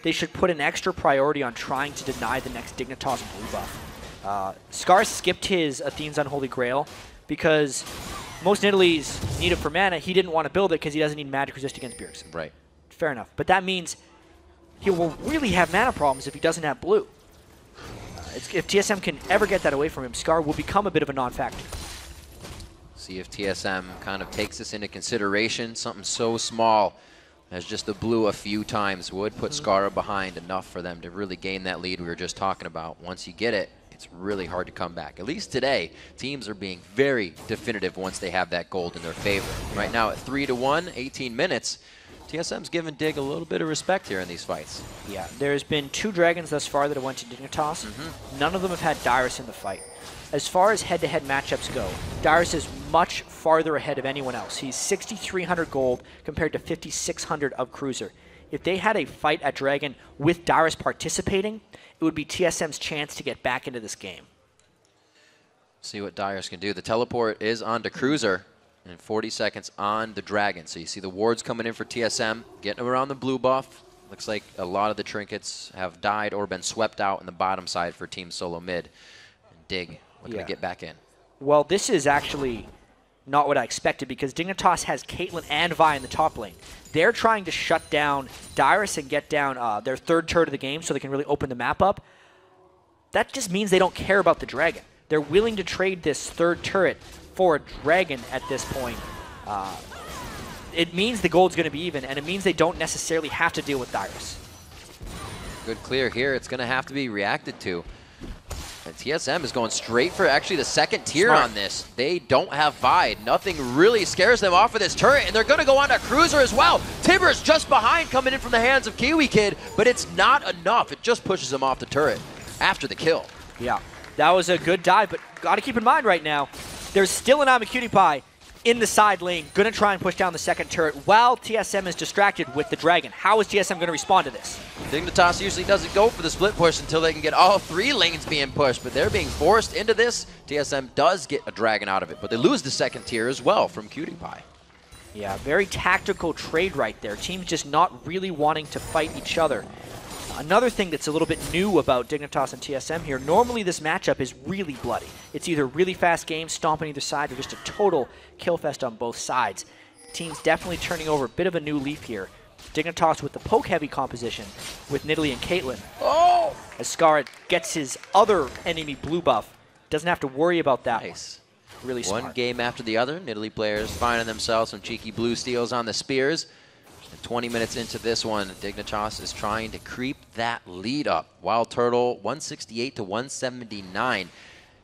they should put an extra priority on trying to deny the next Dignitas blue buff. Scar skipped his Athene's Unholy Grail because most Nidalees need it for mana. He didn't want to build it because he doesn't need magic resist against Bjergsen. Right. Fair enough. But that means he will really have mana problems if he doesn't have blue. If TSM can ever get that away from him, Scar will become a bit of a non-factor. See if TSM kind of takes this into consideration. Something so small as just the blue a few times would put Scar behind enough for them to really gain that lead we were just talking about. Once you get it, it's really hard to come back. At least today, teams are being very definitive once they have that gold in their favor. Right now at 3-1, 18 minutes, TSM's given Dig a little bit of respect here in these fights. Yeah, there's been 2 dragons thus far that have went to Dignitas. None of them have had Dyrus in the fight. As far as head-to-head matchups go, Dyrus is much farther ahead of anyone else. He's 6,300 gold compared to 5,600 of Cruiser. If they had a fight at Dragon with Dyrus participating, it would be TSM's chance to get back into this game. See what Dyrus can do. The teleport is onto Cruiser. And 40 seconds on the Dragon. So you see the wards coming in for TSM, getting around the blue buff. Looks like a lot of the trinkets have died or been swept out in the bottom side for Team Solo Mid. And Dig, looking to get back in. Well, this is actually not what I expected because Dignitas has Caitlyn and Vi in the top lane. They're trying to shut down Dyrus and get down their 3rd turret of the game so they can really open the map up. That just means they don't care about the Dragon. They're willing to trade this 3rd turret for a Dragon at this point. It means the gold's going to be even, and it means they don't necessarily have to deal with Dyrus. Good clear here. It's going to have to be reacted to. And TSM is going straight for actually the 2nd tier on this. They don't have Vi. Nothing really scares them off of this turret, and they're going to go on to Cruiser as well. Tibbers just behind coming in from the hands of Kiwi Kid, but it's not enough. It just pushes him off the turret after the kill. Yeah, that was a good dive, but got to keep in mind right now, there's still an AmaCutiePie in the side lane, going to try and push down the 2nd turret while TSM is distracted with the Dragon. How is TSM going to respond to this? Dignitas usually doesn't go for the split push until they can get all 3 lanes being pushed, but they're being forced into this. TSM does get a Dragon out of it, but they lose the 2nd tier as well from CutiePie. Yeah, very tactical trade right there. Teams just not really wanting to fight each other. Another thing that's a little bit new about Dignitas and TSM here, normally this matchup is really bloody. It's either really fast games, stomping either side, or just a total kill fest on both sides. Teams definitely turning over a bit of a new leaf here. Dignitas with the poke-heavy composition with Nidalee and Caitlyn. Oh! As Scar gets his other enemy blue buff, doesn't have to worry about that Nice. one. Really smart. One game after the other, Nidalee players finding themselves some cheeky blue steals on the spears. And 20 minutes into this one, Dignitas is trying to creep that lead up. Wild Turtle, 168 to 179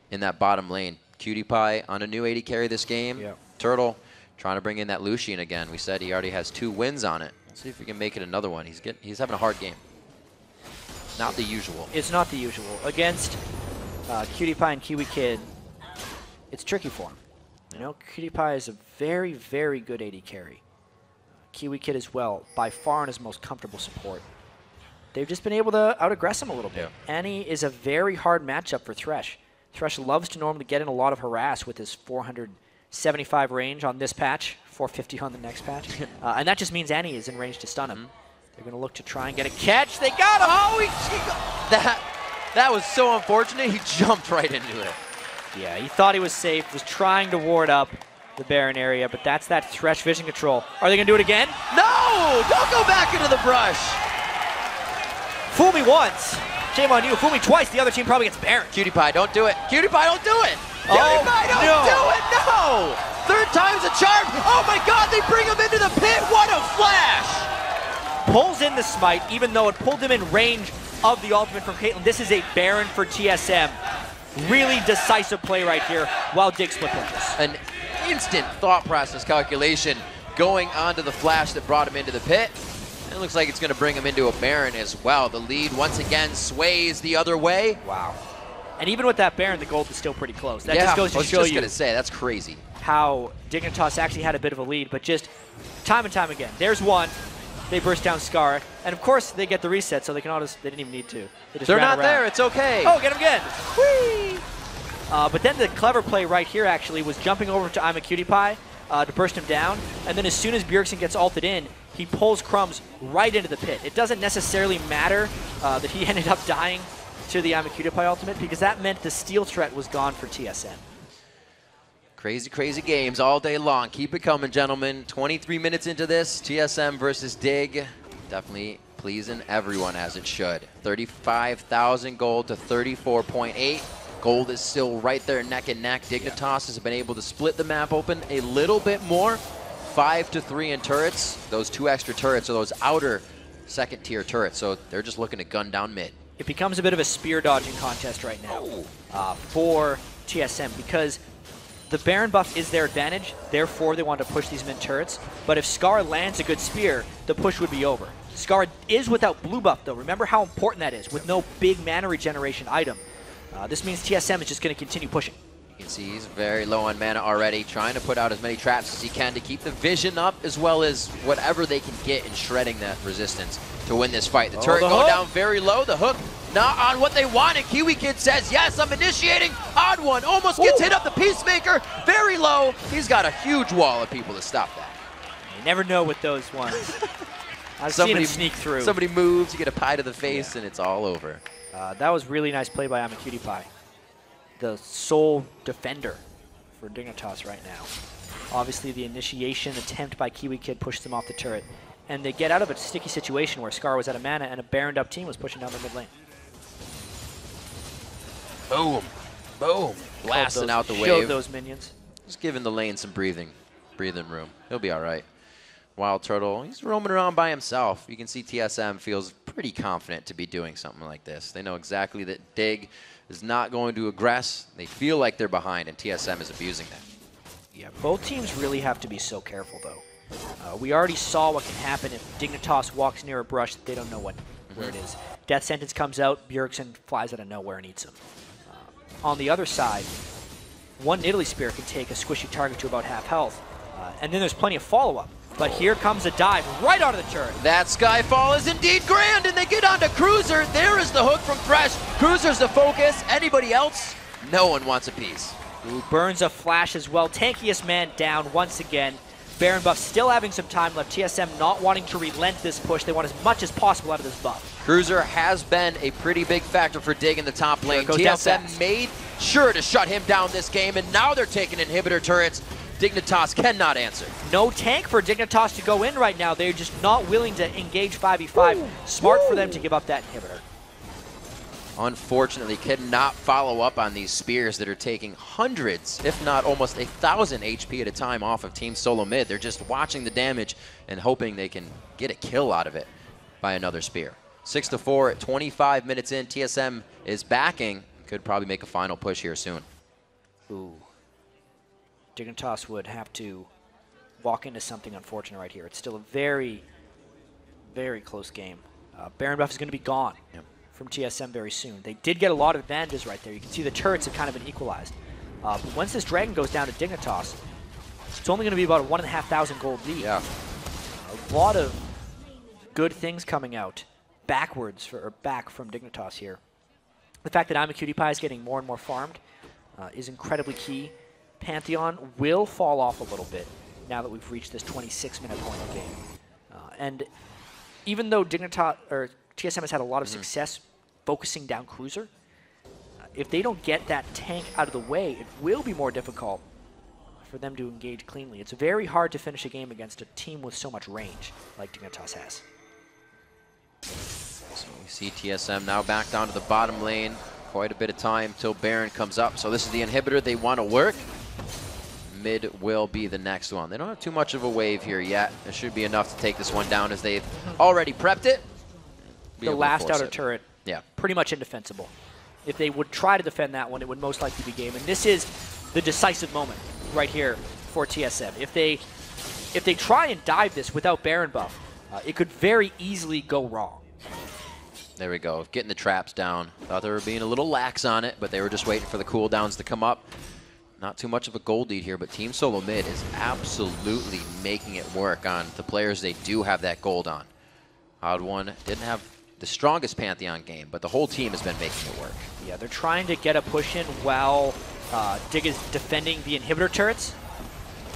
in that bottom lane. CutiePie on a new 80 carry this game. Yep. Turtle trying to bring in that Lucian again. We said he already has 2 wins on it. Let's see if we can make it another one. He's having a hard game. Not the usual. It's not the usual. Against CutiePie and Kiwi Kid, it's tricky for him. You know, CutiePie is a very, very good 80 carry. Kiwi Kid as well, by far in his most comfortable support. They've just been able to out-aggress him a little bit. Yeah. Annie is a very hard matchup for Thresh. Thresh loves to normally get in a lot of harass with his 475 range on this patch, 450 on the next patch. And that just means Annie is in range to stun him. They're going to look to try and get a catch. They got him! Oh, that was so unfortunate. He jumped right into it. Yeah, he thought he was safe, was trying to ward up the Baron area, but that's that Thresh vision control. Are they going to do it again? No! Don't go back into the brush! Fool me once. Shame on you. Fool me twice. The other team probably gets Baron. CutiePie, don't do it. CutiePie, don't do it! Oh, CutiePie, don't do it! No! 3rd time's a charm! Oh my god, they bring him into the pit! What a flash! Pulls in the smite, even though it pulled him in range of the ultimate from Caitlyn. This is a Baron for TSM. Really decisive play right here while Dig split pushes. An instant thought process calculation going onto the flash that brought him into the pit. And it looks like it's going to bring him into a Baron as well. The lead once again sways the other way. Wow. And even with that Baron, the gold is still pretty close. That yeah, just goes to I was show just you going to say, that's crazy. How Dignitas actually had a bit of a lead, but just time and time again. There's one. They burst down Scar. And of course, they get the reset, so they can all just, they didn't even need to. They're not there. It's okay. Oh, get him again. Whee! But then the clever play right here actually was jumping over to I'm a Cutie Pie. to burst him down, and then as soon as Bjergsen gets ulted in, he pulls Crumbs right into the pit. It doesn't necessarily matter that he ended up dying to the Amacudipai ultimate, because that meant the steal threat was gone for TSM. Crazy, crazy games all day long. Keep it coming, gentlemen. 23 minutes into this, TSM versus Dig. Definitely pleasing everyone, as it should. 35,000 gold to 34.8. Gold is still right there neck and neck. Dignitas has been able to split the map open a little bit more. 5-3 in turrets. Those 2 extra turrets are those outer second tier turrets, so they're just looking to gun down mid. It becomes a bit of a spear dodging contest right now for TSM, because the Baron buff is their advantage, therefore they want to push these mid turrets. But if Scar lands a good spear, the push would be over. Scar is without blue buff though. Remember how important that is, with no big mana regeneration item. This means TSM is just going to continue pushing. You can see he's very low on mana already, trying to put out as many traps as he can to keep the vision up, as well as whatever they can get in shredding that resistance to win this fight. The turret going down very low, the hook not on what they wanted. Kiwi Kid says, yes, I'm initiating. Odd one almost gets hit up the Peacemaker, very low. He's got a huge wall of people to stop that. You never know with those ones. I've seen him sneak through. Somebody moves, you get a pie to the face, and it's all over. That was really nice play by Amacudipai, the sole defender for Dignitas right now. Obviously, the initiation attempt by Kiwi Kid pushed them off the turret, and they get out of a sticky situation where Scar was out of mana and a Baroned up team was pushing down the mid lane. Boom, boom, blasting out the wave. Showed those minions. Just giving the lane some breathing room. He'll be all right. Wild Turtle, he's roaming around by himself. You can see TSM feels pretty confident to be doing something like this. They know exactly that Dig is not going to aggress. They feel like they're behind, and TSM is abusing that. Yeah, both teams really have to be so careful, though. We already saw what can happen if Dignitas walks near a brush that they don't know where it is. Death Sentence comes out, Bjergsen flies out of nowhere and eats him. On the other side, one Nidalee Spear can take a squishy target to about half health, and then there's plenty of follow-up. But here comes a dive right onto the turret. That Skyfall is indeed grand, and they get onto Cruiser. There is the hook from Thresh. Cruiser's the focus. Anybody else? No one wants a piece. Ooh, burns a flash as well. Tankiest man down once again. Baron buff still having some time left. TSM not wanting to relent this push. They want as much as possible out of this buff. Cruiser has been a pretty big factor for Dig in the top lane. TSM made sure to shut him down this game, and now they're taking inhibitor turrets. Dignitas cannot answer. No tank for Dignitas to go in right now. They're just not willing to engage 5v5. Smart for them to give up that inhibitor. Unfortunately, cannot follow up on these spears that are taking hundreds, if not almost 1,000 HP at a time off of Team Solo Mid. They're just watching the damage and hoping they can get a kill out of it by another spear. 6-4 at 25 minutes in. TSM is backing. Could probably make a final push here soon. Ooh. Dignitas would have to walk into something unfortunate right here. It's still a very, very close game. Baron buff is going to be gone from TSM very soon. They did get a lot of advantages right there. You can see the turrets have kind of been equalized. But once this dragon goes down to Dignitas, it's only going to be about a 1,500 gold lead. Yeah. A lot of good things coming out back from Dignitas here. The fact that Amacudipai is getting more and more farmed is incredibly key. Pantheon will fall off a little bit now that we've reached this 26-minute point of the game. And even though Dignitas or TSM has had a lot of success focusing down Cruiser, if they don't get that tank out of the way, it will be more difficult for them to engage cleanly. It's very hard to finish a game against a team with so much range like Dignitas has. So we see TSM now back down to the bottom lane. Quite a bit of time till Baron comes up. So this is the inhibitor they want to work. Mid will be the next one. They don't have too much of a wave here yet. It should be enough to take this one down as they've already prepped it. The last outer turret, pretty much indefensible. If they would try to defend that one, it would most likely be game. And this is the decisive moment right here for TSM. If they try and dive this without Baron buff, it could very easily go wrong. There we go, getting the traps down. Thought they were being a little lax on it, but they were just waiting for the cooldowns to come up. Not too much of a gold lead here, but Team Solo Mid is absolutely making it work on the players they do have that gold on. Odd One didn't have the strongest Pantheon game, but the whole team has been making it work. Yeah, they're trying to get a push in while Dig is defending the inhibitor turrets.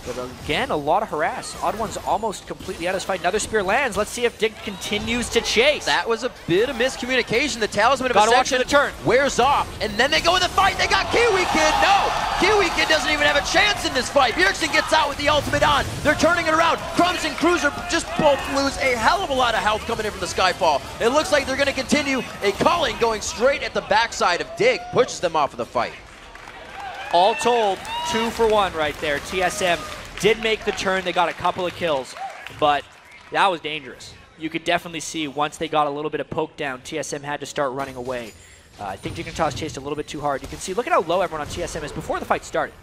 But again, a lot of harass. Odd One's almost completely out of his fight. Another spear lands. Let's see if Dig continues to chase. That was a bit of miscommunication. The Talisman of Gotta watch Ascension the turn. wears off, and then they go in the fight. They got Kiwi Kid. No! Kiwi Kid doesn't even have a chance in this fight. Bjergsen gets out with the ultimate on. They're turning it around. Crumbs and Cruiser just both lose a hell of a lot of health coming in from the Skyfall. It looks like they're going to continue. A calling going straight at the backside of Dig pushes them off of the fight. All told, 2 for 1 right there. TSM did make the turn. They got a couple of kills, but that was dangerous. You could definitely see once they got a little bit of poke down, TSM had to start running away. I think Dignitas chased a little bit too hard. You can see, look at how low everyone on TSM is before the fight started.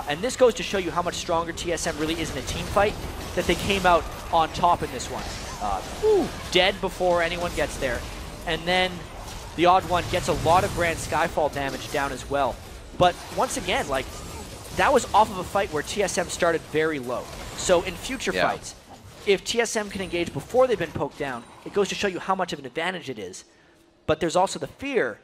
And this goes to show you how much stronger TSM really is in a team fight, that they came out on top in this one. Dead before anyone gets there. And then the Odd One gets a lot of Grand Skyfall damage down as well. But once again, like, that was off of a fight where TSM started very low. So in future fights, if TSM can engage before they've been poked down, it goes to show you how much of an advantage it is. But there's also the fear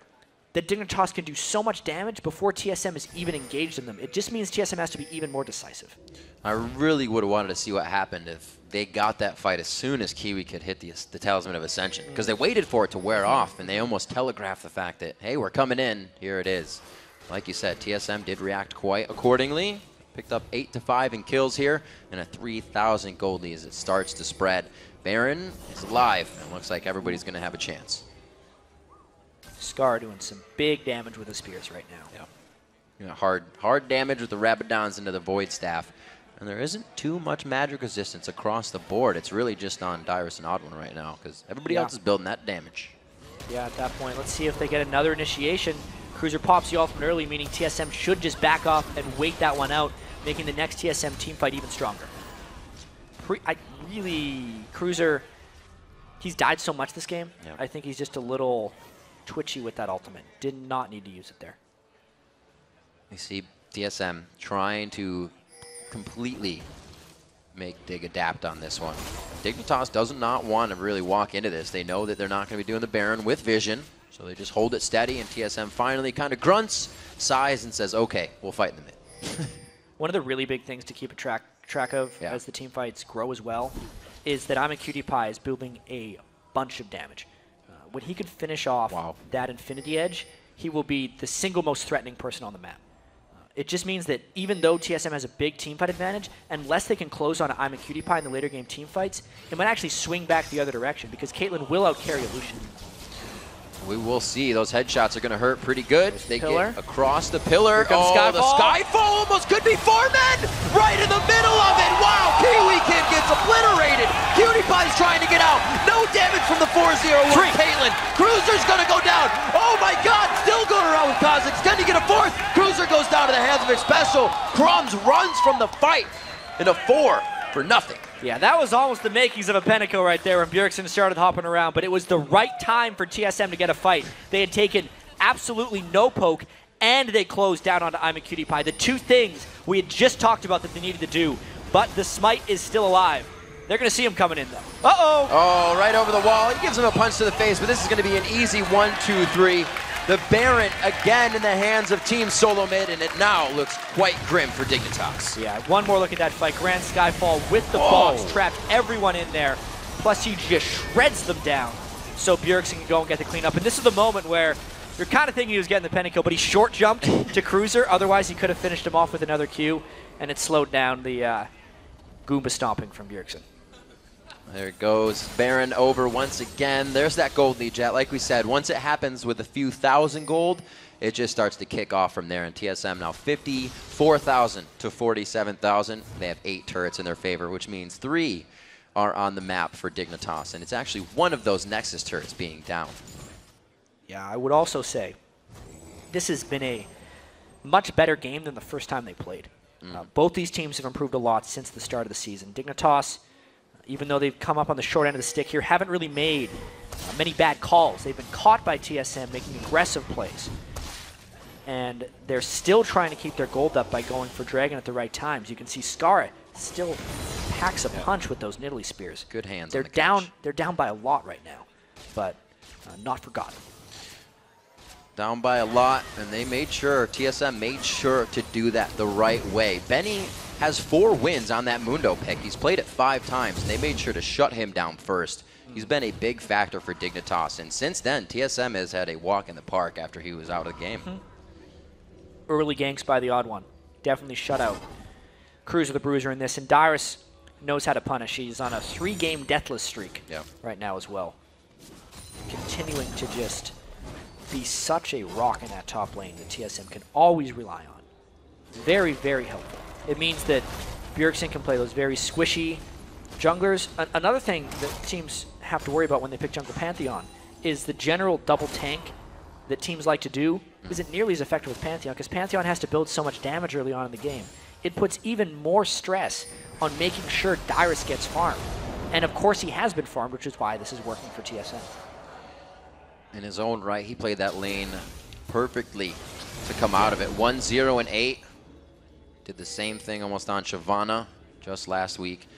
that Dignitas can do so much damage before TSM is even engaged in them. It just means TSM has to be even more decisive. I really would have wanted to see what happened if they got that fight as soon as Kiwi could hit the Talisman of Ascension, because they waited for it to wear off, and they almost telegraphed the fact that, hey, we're coming in, here it is. Like you said, TSM did react quite accordingly. Picked up 8-5 in kills here, and a 3,000 gold lead as it starts to spread. Baron is alive, and looks like everybody's going to have a chance. Scar doing some big damage with the spears right now. Yeah, hard damage with the Rabadons into the Void Staff. And there isn't too much magic resistance across the board. It's really just on Dyrus and Odd One right now, because everybody else is building that damage. Yeah, at that point, let's see if they get another initiation. Cruiser pops the ultimate early, meaning TSM should just back off and wait that one out, making the next TSM team fight even stronger. Cruiser, he's died so much this game. Yep. I think he's just a little twitchy with that ultimate. Did not need to use it there. You see TSM trying to completely make Dig adapt on this one. Dignitas does not want to really walk into this. They know that they're not going to be doing the Baron with vision, so they just hold it steady, and TSM finally kind of grunts, sighs, and says, okay, we'll fight in the mid. One of the really big things to keep a track of as the team fights grow as well is that I'mACutiePie is building a bunch of damage. When he can finish off that Infinity Edge, he will be the single most threatening person on the map. It just means that even though TSM has a big team fight advantage, unless they can close on I'mACutiePie in the later game team fights, it might actually swing back the other direction, because Caitlyn will outcarry Lucian. We will see. Those headshots are going to hurt pretty good. They get across the pillar. Oh, the Skyfall almost could be 4 men right in the middle of it. Wow, Kiwi Kid gets obliterated. CutiePie's trying to get out. No damage from the 4-0 with Caitlyn. Cruiser's going to go down. Oh my God, still going around with Kha'Zix. Can he get a 4th? Cruiser goes down to the hands of Xpecial. Crumbs runs from the fight in a 4 for nothing. Yeah, that was almost the makings of a Penico right there when Bjergsen started hopping around, but it was the right time for TSM to get a fight. They had taken absolutely no poke, and they closed down onto I'mACutiePie. The two things we had just talked about that they needed to do, but the Smite is still alive. They're going to see him coming in, though. Uh-oh! Oh, right over the wall. He gives him a punch to the face, but this is going to be an easy 1-2-3. The Baron again in the hands of Team Solo Mid, and it now looks quite grim for Dignitas. Yeah, one more look at that fight. Grand Skyfall with the box, trapped everyone in there. Plus, he just shreds them down. So Bjergsen can go and get the cleanup. And this is the moment where you're kind of thinking he was getting the Penico, but he short jumped to Cruiser. Otherwise, he could have finished him off with another Q, and it slowed down the Goomba stomping from Bjergsen. There it goes. Baron over once again. There's that gold lead, Jet. Like we said, once it happens with a few thousand gold, it just starts to kick off from there. And TSM now 54,000 to 47,000. They have 8 turrets in their favor, which means 3 are on the map for Dignitas. And it's actually one of those Nexus turrets being down. Yeah, I would also say this has been a much better game than the first time they played. Both these teams have improved a lot since the start of the season. Dignitas, even though they've come up on the short end of the stick here, haven't really made many bad calls. They've been caught by TSM making aggressive plays. And they're still trying to keep their gold up by going for Dragon at the right times. You can see Skara still packs a punch with those Nidalee spears. Good hands. They're down by a lot right now, but not forgotten. Down by a lot, and they made sure, TSM made sure to do that the right way. Benny has 4 wins on that Mundo pick. He's played it 5 times, and they made sure to shut him down first. He's been a big factor for Dignitas, and since then, TSM has had a walk in the park after he was out of the game. Early ganks by the odd one. Definitely shut out. Cruiser the Bruiser in this, and Dyrus knows how to punish. He's on a 3-game deathless streak right now as well. Continuing to just be such a rock in that top lane that TSM can always rely on. Very, very helpful. It means that Bjergsen can play those very squishy junglers. Another thing that teams have to worry about when they pick Jungle Pantheon is the general double tank that teams like to do isn't nearly as effective with Pantheon, because Pantheon has to build so much damage early on in the game. It puts even more stress on making sure Dyrus gets farmed. And of course he has been farmed, which is why this is working for TSM. In his own right, he played that lane perfectly to come out of it. 1-0 and 8. Did the same thing almost on Shyvana just last week.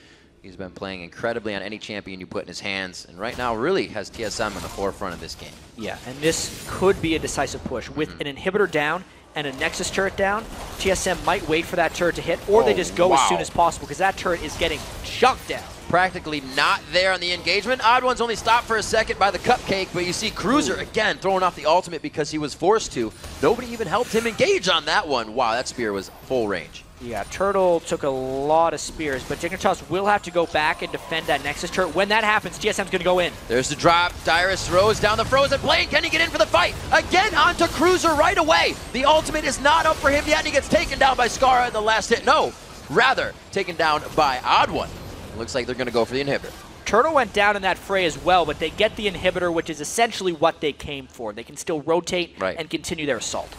He's been playing incredibly on any champion you put in his hands, and right now really has TSM in the forefront of this game. Yeah, and this could be a decisive push. With an inhibitor down and a Nexus turret down, TSM might wait for that turret to hit, or they just go as soon as possible, because that turret is getting chunked down. Practically not there on the engagement. Odd One's only stopped for a second by the cupcake, but you see Cruiser again throwing off the ultimate because he was forced to. Nobody even helped him engage on that one. Wow, that spear was full range. Yeah, Turtle took a lot of spears, but Dignitas will have to go back and defend that Nexus turret. When that happens, TSM's going to go in. There's the drop. Dyrus throws down the frozen plane. Can he get in for the fight? Again onto Cruiser right away. The ultimate is not up for him yet, and he gets taken down by Skara in the last hit. No, rather taken down by Odd One. It looks like they're going to go for the inhibitor. Turtle went down in that fray as well, but they get the inhibitor, which is essentially what they came for. They can still rotate and continue their assault.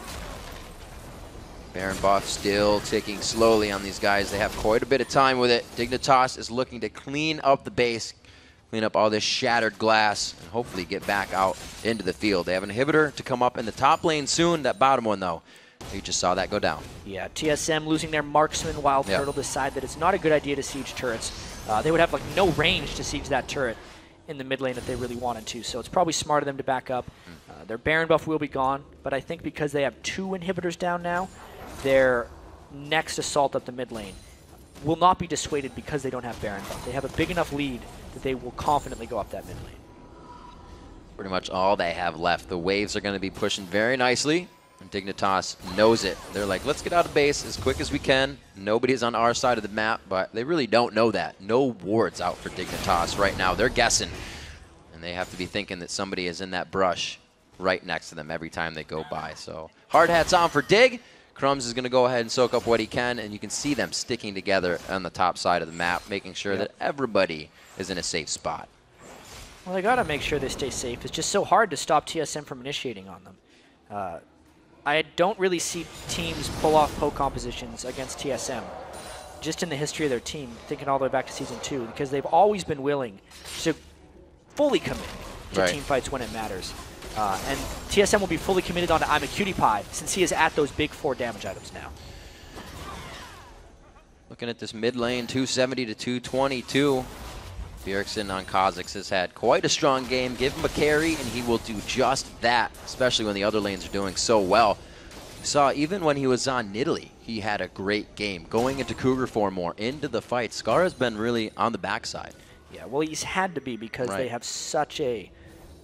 Baron buff still ticking slowly on these guys. They have quite a bit of time with it. Dignitas is looking to clean up the base, clean up all this shattered glass, and hopefully get back out into the field. They have an inhibitor to come up in the top lane soon. That bottom one, though, you just saw that go down. Yeah, TSM losing their marksman while Turtle decide that it's not a good idea to siege turrets. They would have like no range to siege that turret in the mid lane if they really wanted to, so it's probably smart of them to back up. Their Baron buff will be gone, but I think because they have 2 inhibitors down now, their next assault up the mid lane will not be dissuaded because they don't have Baron buff. They have a big enough lead that they will confidently go up that mid lane. Pretty much all they have left. The waves are going to be pushing very nicely, and Dignitas knows it. They're like, let's get out of base as quick as we can. Nobody's on our side of the map, but they really don't know that. No wards out for Dignitas right now. They're guessing, and they have to be thinking that somebody is in that brush right next to them every time they go by. So hard hats on for Dig. Crumbs is going to go ahead and soak up what he can, and you can see them sticking together on the top side of the map, making sure that everybody is in a safe spot. Well, they got to make sure they stay safe. It's just so hard to stop TSM from initiating on them. I don't really see teams pull off poke compositions against TSM, just in the history of their team, thinking all the way back to Season 2, because they've always been willing to fully commit to team fights when it matters. And TSM will be fully committed on I'm a Cutie Pie, since he is at those big 4 damage items now. Looking at this mid lane, 270 to 222. Bjergsen on Kha'Zix has had quite a strong game. Give him a carry, and he will do just that, especially when the other lanes are doing so well. You saw even when he was on Nidalee, he had a great game. Going into Cougar form more, into the fight. Skara's been really on the backside. Yeah, well, he's had to be because they have such a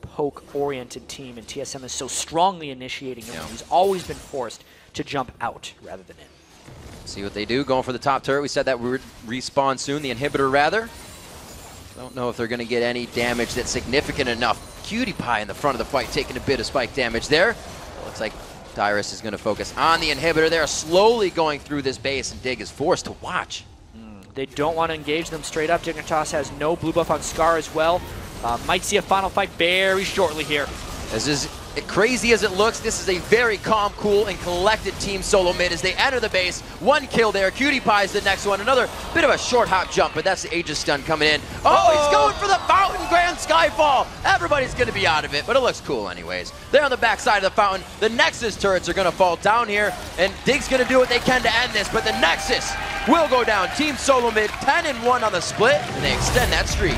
poke-oriented team, and TSM is so strongly initiating him. He's always been forced to jump out rather than in. See what they do, going for the top turret. We said that we would respawn soon, the inhibitor rather. Don't know if they're going to get any damage that's significant enough. Cutie Pie in the front of the fight, taking a bit of spike damage there. Looks like Dyrus is going to focus on the inhibitor. They're slowly going through this base, and Dig is forced to watch. They don't want to engage them straight up. Dignitas has no blue buff on Scar as well. Might see a final fight very shortly here. As is crazy as it looks, this is a very calm, cool, and collected team solo mid as they enter the base. 1 kill there. Cutie Pie is the next one. Another bit of a short hop jump, but that's the Aegis stun coming in. Oh, he's going for the fountain Grand Skyfall. Everybody's going to be out of it, but it looks cool anyways. They're on the back side of the fountain. The Nexus turrets are going to fall down here, and Dig's going to do what they can to end this, but the Nexus will go down. Team solo mid, 10-1 on the split, and they extend that streak.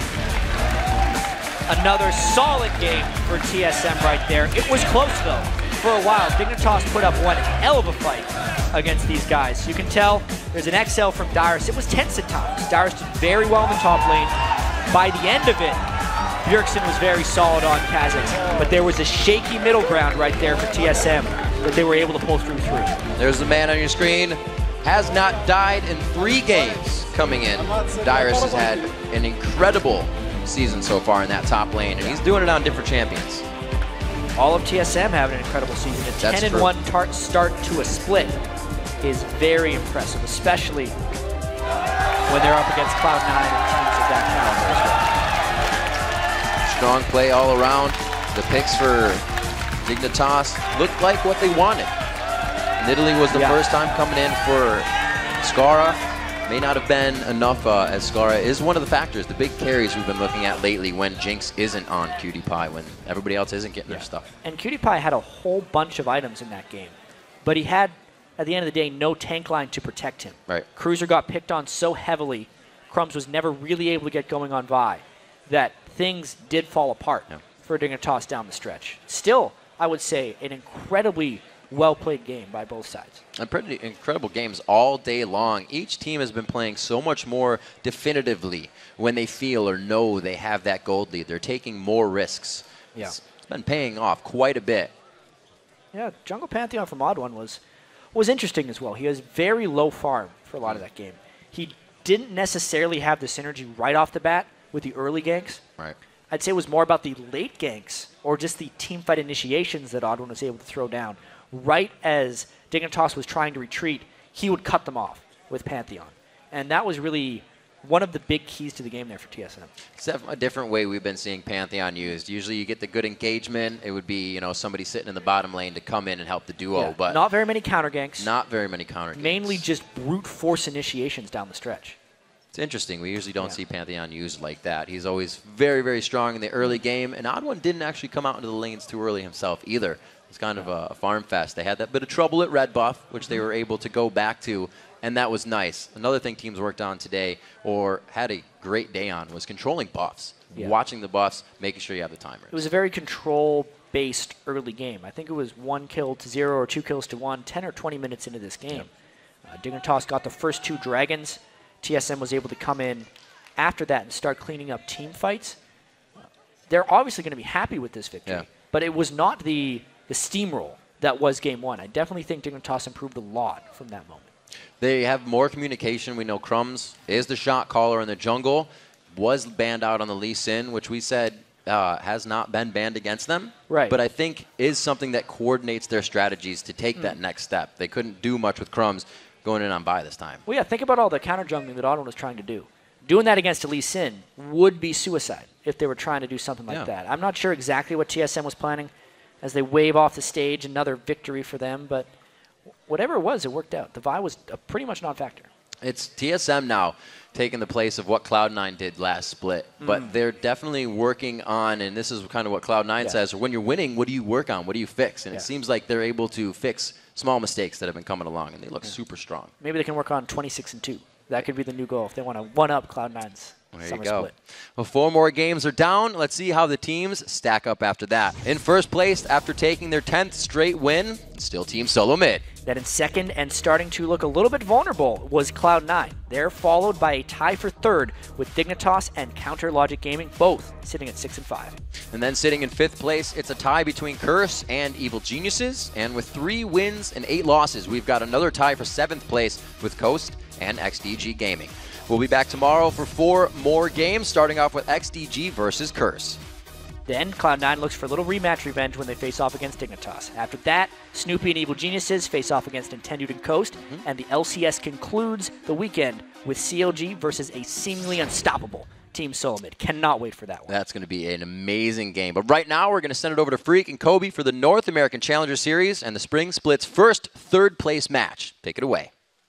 Another solid game for TSM right there. It was close, though. for a while, Dignitas put up one hell of a fight against these guys. You can tell there's an XL from Dyrus. It was tense at times. Dyrus did very well in the top lane. By the end of it, Bjergsen was very solid on Kha'Zix, but there was a shaky middle ground right there for TSM that they were able to pull through. There's the man on your screen. Has not died in 3 games coming in. Dyrus has had an incredible season so far in that top lane, and he's doing it on different champions. All of TSM having an incredible season. A 10-1 start to a split is very impressive, especially when they're up against Cloud9 and teams of that caliber as well. Strong play all around. The picks for Dignitas looked like what they wanted. Nidalee was the first time coming in for Skara. May not have been enough, as Skara is one of the factors, the big carries we've been looking at lately when Jinx isn't on QtPie, when everybody else isn't getting their stuff. And QtPie had a whole bunch of items in that game, but he had, at the end of the day, no tank line to protect him. Right. Cruiser got picked on so heavily, Crumbs was never really able to get going on Vi, that things did fall apart for Dignitas down the stretch. Still, I would say, an incredibly well-played game by both sides. And pretty incredible games all day long. Each team has been playing so much more definitively when they feel or know they have that gold lead. They're taking more risks. Yeah. It's been paying off quite a bit. Yeah, Jungle Pantheon from Odd1 was interesting as well. He has very low farm for a lot of that game. He didn't necessarily have the synergy right off the bat with the early ganks. Right. I'd say it was more about the late ganks or just the teamfight initiations that Odd1 was able to throw down. Right as Dignitas was trying to retreat, he would cut them off with Pantheon. And that was really one of the big keys to the game there for TSM. It's a different way we've been seeing Pantheon used. Usually you get the good engagement. It would be, somebody sitting in the bottom lane to come in and help the duo. But not very many counter ganks. Not very many counter ganks. Mainly just brute force initiations down the stretch. It's interesting. We usually don't see Pantheon used like that. He's always very, very strong in the early game. And Odd1 didn't actually come out into the lanes too early himself either. It's kind of a farm fest. They had that bit of trouble at red buff, which they were able to go back to, and that was nice. Another thing teams worked on today, or had a great day on, was controlling buffs. Watching the buffs, making sure you have the timers. It was a very control-based early game. I think it was 1 kill to 0 or 2 kills to 1, 10 or 20 minutes into this game. Dignitas got the first 2 dragons. TSM was able to come in after that and start cleaning up team fights. They're obviously going to be happy with this victory, but it was not the steamroll that was game 1. I definitely think Dignitas improved a lot from that moment. They have more communication. We know Crumbs is the shot caller in the jungle, was banned out on the Lee Sin, which we said has not been banned against them. Right. But I think is something that coordinates their strategies to take that next step. They couldn't do much with Crumbs going in on buy this time. Well, yeah, think about all the counter jungling that Odd1 was trying to do. Doing that against a Lee Sin would be suicide if they were trying to do something like that. I'm not sure exactly what TSM was planning as they wave off the stage, another victory for them, but whatever it was, it worked out. The Vi was pretty much non-factor. It's TSM now taking the place of what Cloud9 did last split, but they're definitely working on, and this is kind of what Cloud9 says, when you're winning, what do you work on? What do you fix? And it seems like they're able to fix small mistakes that have been coming along, and they look super strong. Maybe they can work on 26-2. That could be the new goal if they want to one-up Cloud9's summer split. Well, 4 more games are down. Let's see how the teams stack up after that. In first place, after taking their 10th straight win, still Team Solo Mid. Then in second and starting to look a little bit vulnerable was Cloud9. They're followed by a tie for third with Dignitas and Counter Logic Gaming, both sitting at 6 and 5. And then sitting in 5th place, it's a tie between Curse and Evil Geniuses. And with 3 wins and 8 losses, we've got another tie for 7th place with Coast and XDG Gaming. We'll be back tomorrow for 4 more games, starting off with XDG versus Curse. Then Cloud9 looks for a little rematch revenge when they face off against Dignitas. After that, Snoopy and Evil Geniuses face off against Intendude and Coast, and the LCS concludes the weekend with CLG versus a seemingly unstoppable Team Solo Mid. Cannot wait for that one. That's going to be an amazing game. But right now, we're going to send it over to Freak and Kobe for the North American Challenger Series and the Spring Split's first third-place match. Take it away.